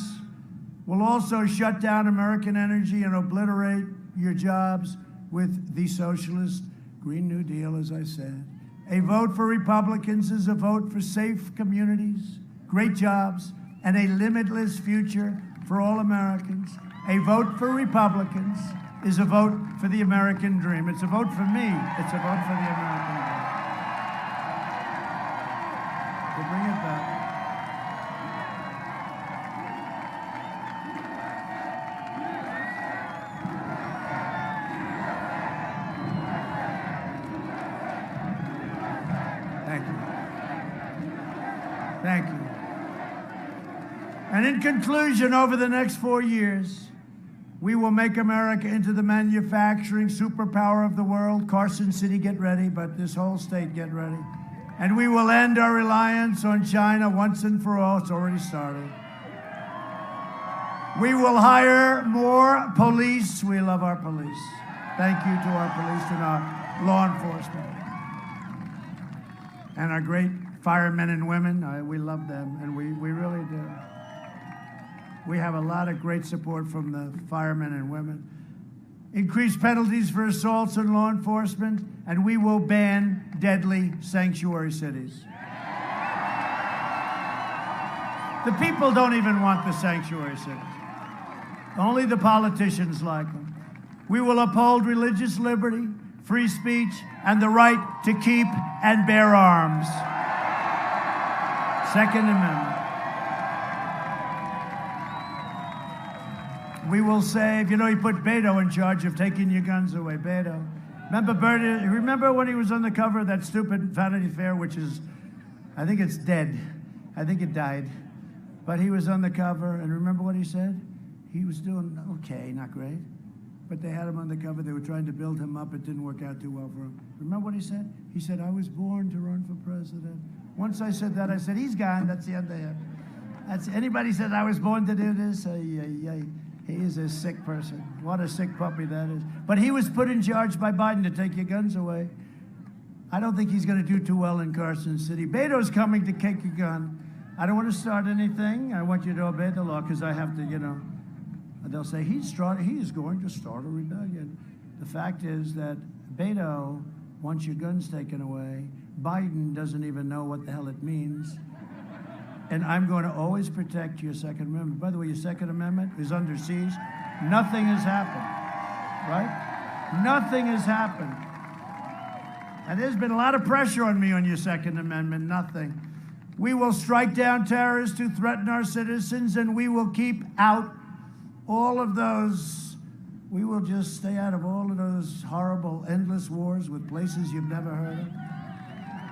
will also shut down American energy and obliterate your jobs with the socialist Green New Deal, as I said. A vote for Republicans is a vote for safe communities, great jobs, and a limitless future for all Americans. A vote for Republicans is a vote for the American dream. It's a vote for me. It's a vote for the American dream. We'll bring it back. Thank you. Thank you. And in conclusion, over the next 4 years, we will make America into the manufacturing superpower of the world. Carson City, get ready, but this whole state, get ready. And we will end our reliance on China once and for all. It's already started. We will hire more police. We love our police. Thank you to our police and our law enforcement. And our great firemen and women. We love them, and we really do. We have a lot of great support from the firemen and women. Increased penalties for assaults on law enforcement, and we will ban deadly sanctuary cities. The people don't even want the sanctuary cities. Only the politicians like them. We will uphold religious liberty, free speech, and the right to keep and bear arms. Second Amendment. We will save, you put Beto in charge of taking your guns away, Beto. Remember when he was on the cover of that stupid Vanity Fair, which is, I think it's dead. I think it died. But he was on the cover, and remember what he said? He was doing okay, not great. But they had him on the cover. They were trying to build him up. It didn't work out too well for him. Remember what he said? He said, I was born to run for president. Once I said that, I said, he's gone. That's the end of him. Anybody said I was born to do this? He is a sick person. What a sick puppy that is. But he was put in charge by Biden to take your guns away. I don't think he's going to do too well in Carson City. Beto's coming to take your gun. I don't want to start anything. I want you to obey the law because I have to, they'll say he is going to start a rebellion. The fact is that Beto wants your guns taken away. Biden doesn't even know what the hell it means. And I'm going to always protect your Second Amendment. By the way, your Second Amendment is under siege. Nothing has happened, right? Nothing has happened. And there's been a lot of pressure on me on your Second Amendment. Nothing. We will strike down terrorists who threaten our citizens, and we will keep out all of those. We will just stay out of all of those horrible, endless wars with places you've never heard of.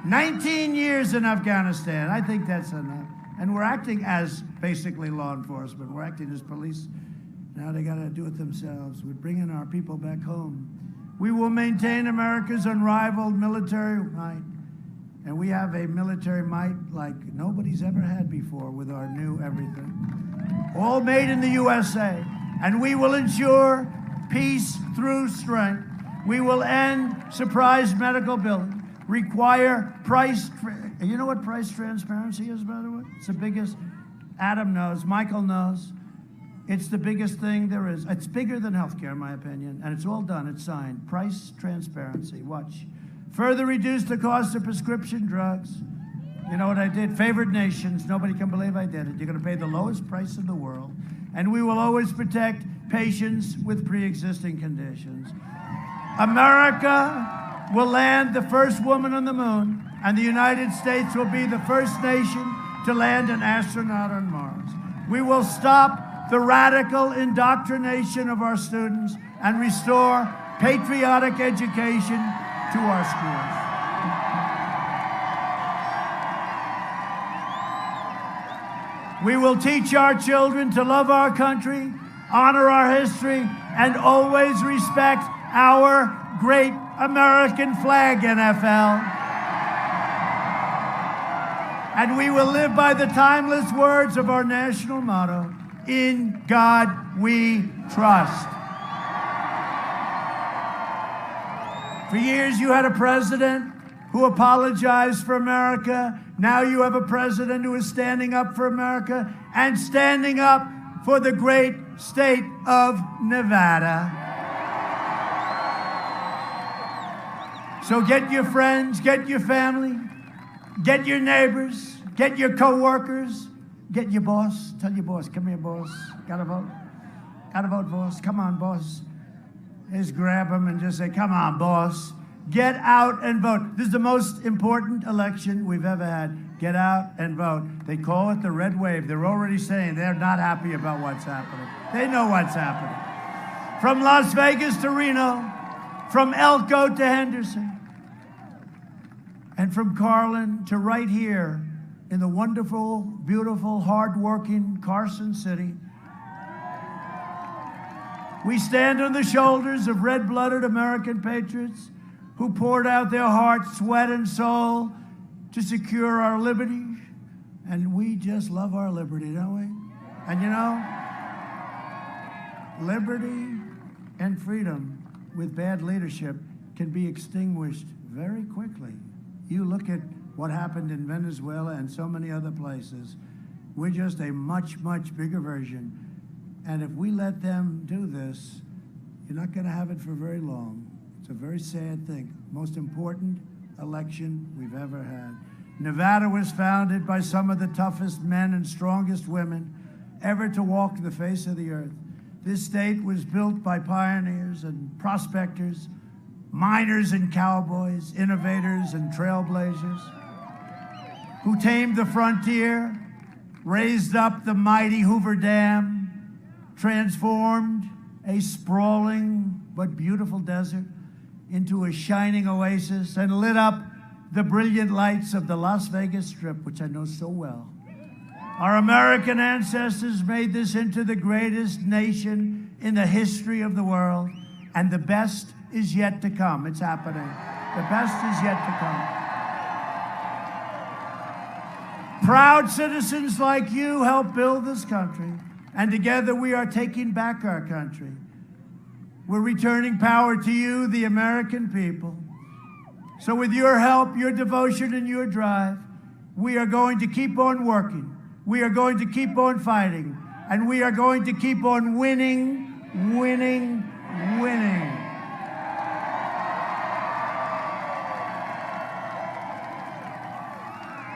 19 years in Afghanistan. I think that's enough. And we're acting as basically law enforcement. We're acting as police. Now they got to do it themselves. We're bringing our people back home. We will maintain America's unrivaled military might. And we have a military might like nobody's ever had before with our new everything. All made in the USA. And we will ensure peace through strength. We will end surprise medical billing. Require price. You know what price transparency is, by the way? It's the biggest. Adam knows. Michael knows. It's the biggest thing there is. It's bigger than healthcare, in my opinion, and it's all done. It's signed. Price transparency. Watch. Further reduce the cost of prescription drugs. You know what I did? Favored nations. Nobody can believe I did it. You're going to pay the lowest price in the world, and we will always protect patients with pre-existing conditions. America will land the first woman on the moon, and the United States will be the first nation to land an astronaut on Mars. We will stop the radical indoctrination of our students and restore patriotic education to our schools. We will teach our children to love our country, honor our history, and always respect our great American flag, NFL. And we will live by the timeless words of our national motto, in God we trust. For years you had a president who apologized for America. Now you have a president who is standing up for America and standing up for the great state of Nevada. So get your friends, get your family, get your neighbors, get your co-workers, get your boss. Tell your boss, come here, boss. Gotta vote? Gotta vote, boss? Come on, boss. Just grab them and just say, come on, boss. Get out and vote. This is the most important election we've ever had. Get out and vote. They call it the red wave. They're already saying they're not happy about what's happening. They know what's happening. From Las Vegas to Reno, from Elko to Henderson, and from Carlin to right here in the wonderful, beautiful, hard-working Carson City. We stand on the shoulders of red-blooded American patriots who poured out their heart, sweat, and soul to secure our liberty. And we just love our liberty, don't we? And you know, liberty and freedom with bad leadership can be extinguished very quickly. You look at what happened in Venezuela and so many other places. We're just a much, much bigger version. And if we let them do this, you're not going to have it for very long. It's a very sad thing. Most important election we've ever had. Nevada was founded by some of the toughest men and strongest women ever to walk the face of the earth. This state was built by pioneers and prospectors, miners and cowboys, innovators and trailblazers, who tamed the frontier, raised up the mighty Hoover Dam, transformed a sprawling but beautiful desert into a shining oasis, and lit up the brilliant lights of the Las Vegas Strip, which I know so well. Our American ancestors made this into the greatest nation in the history of the world, and the best is yet to come. It's happening. The best is yet to come. Proud citizens like you help build this country, and together we are taking back our country. We're returning power to you, the American people. So with your help, your devotion, and your drive, we are going to keep on working. We are going to keep on fighting. And we are going to keep on winning, winning, winning.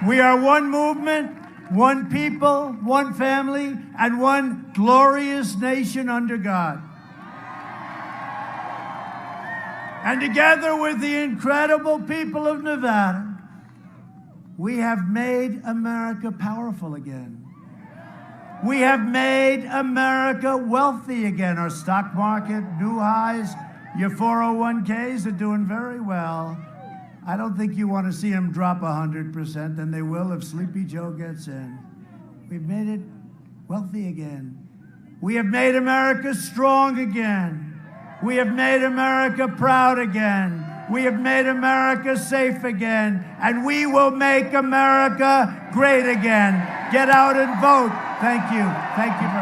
We are one movement, one people, one family, and one glorious nation under God. And together with the incredible people of Nevada, we have made America powerful again. We have made America wealthy again. Our stock market, new highs, your 401ks are doing very well. I don't think you want to see them drop 100%, and they will if Sleepy Joe gets in. We've made it wealthy again. We have made America strong again. We have made America proud again. We have made America safe again. And we will make America great again. Get out and vote. Thank you. Thank you very much.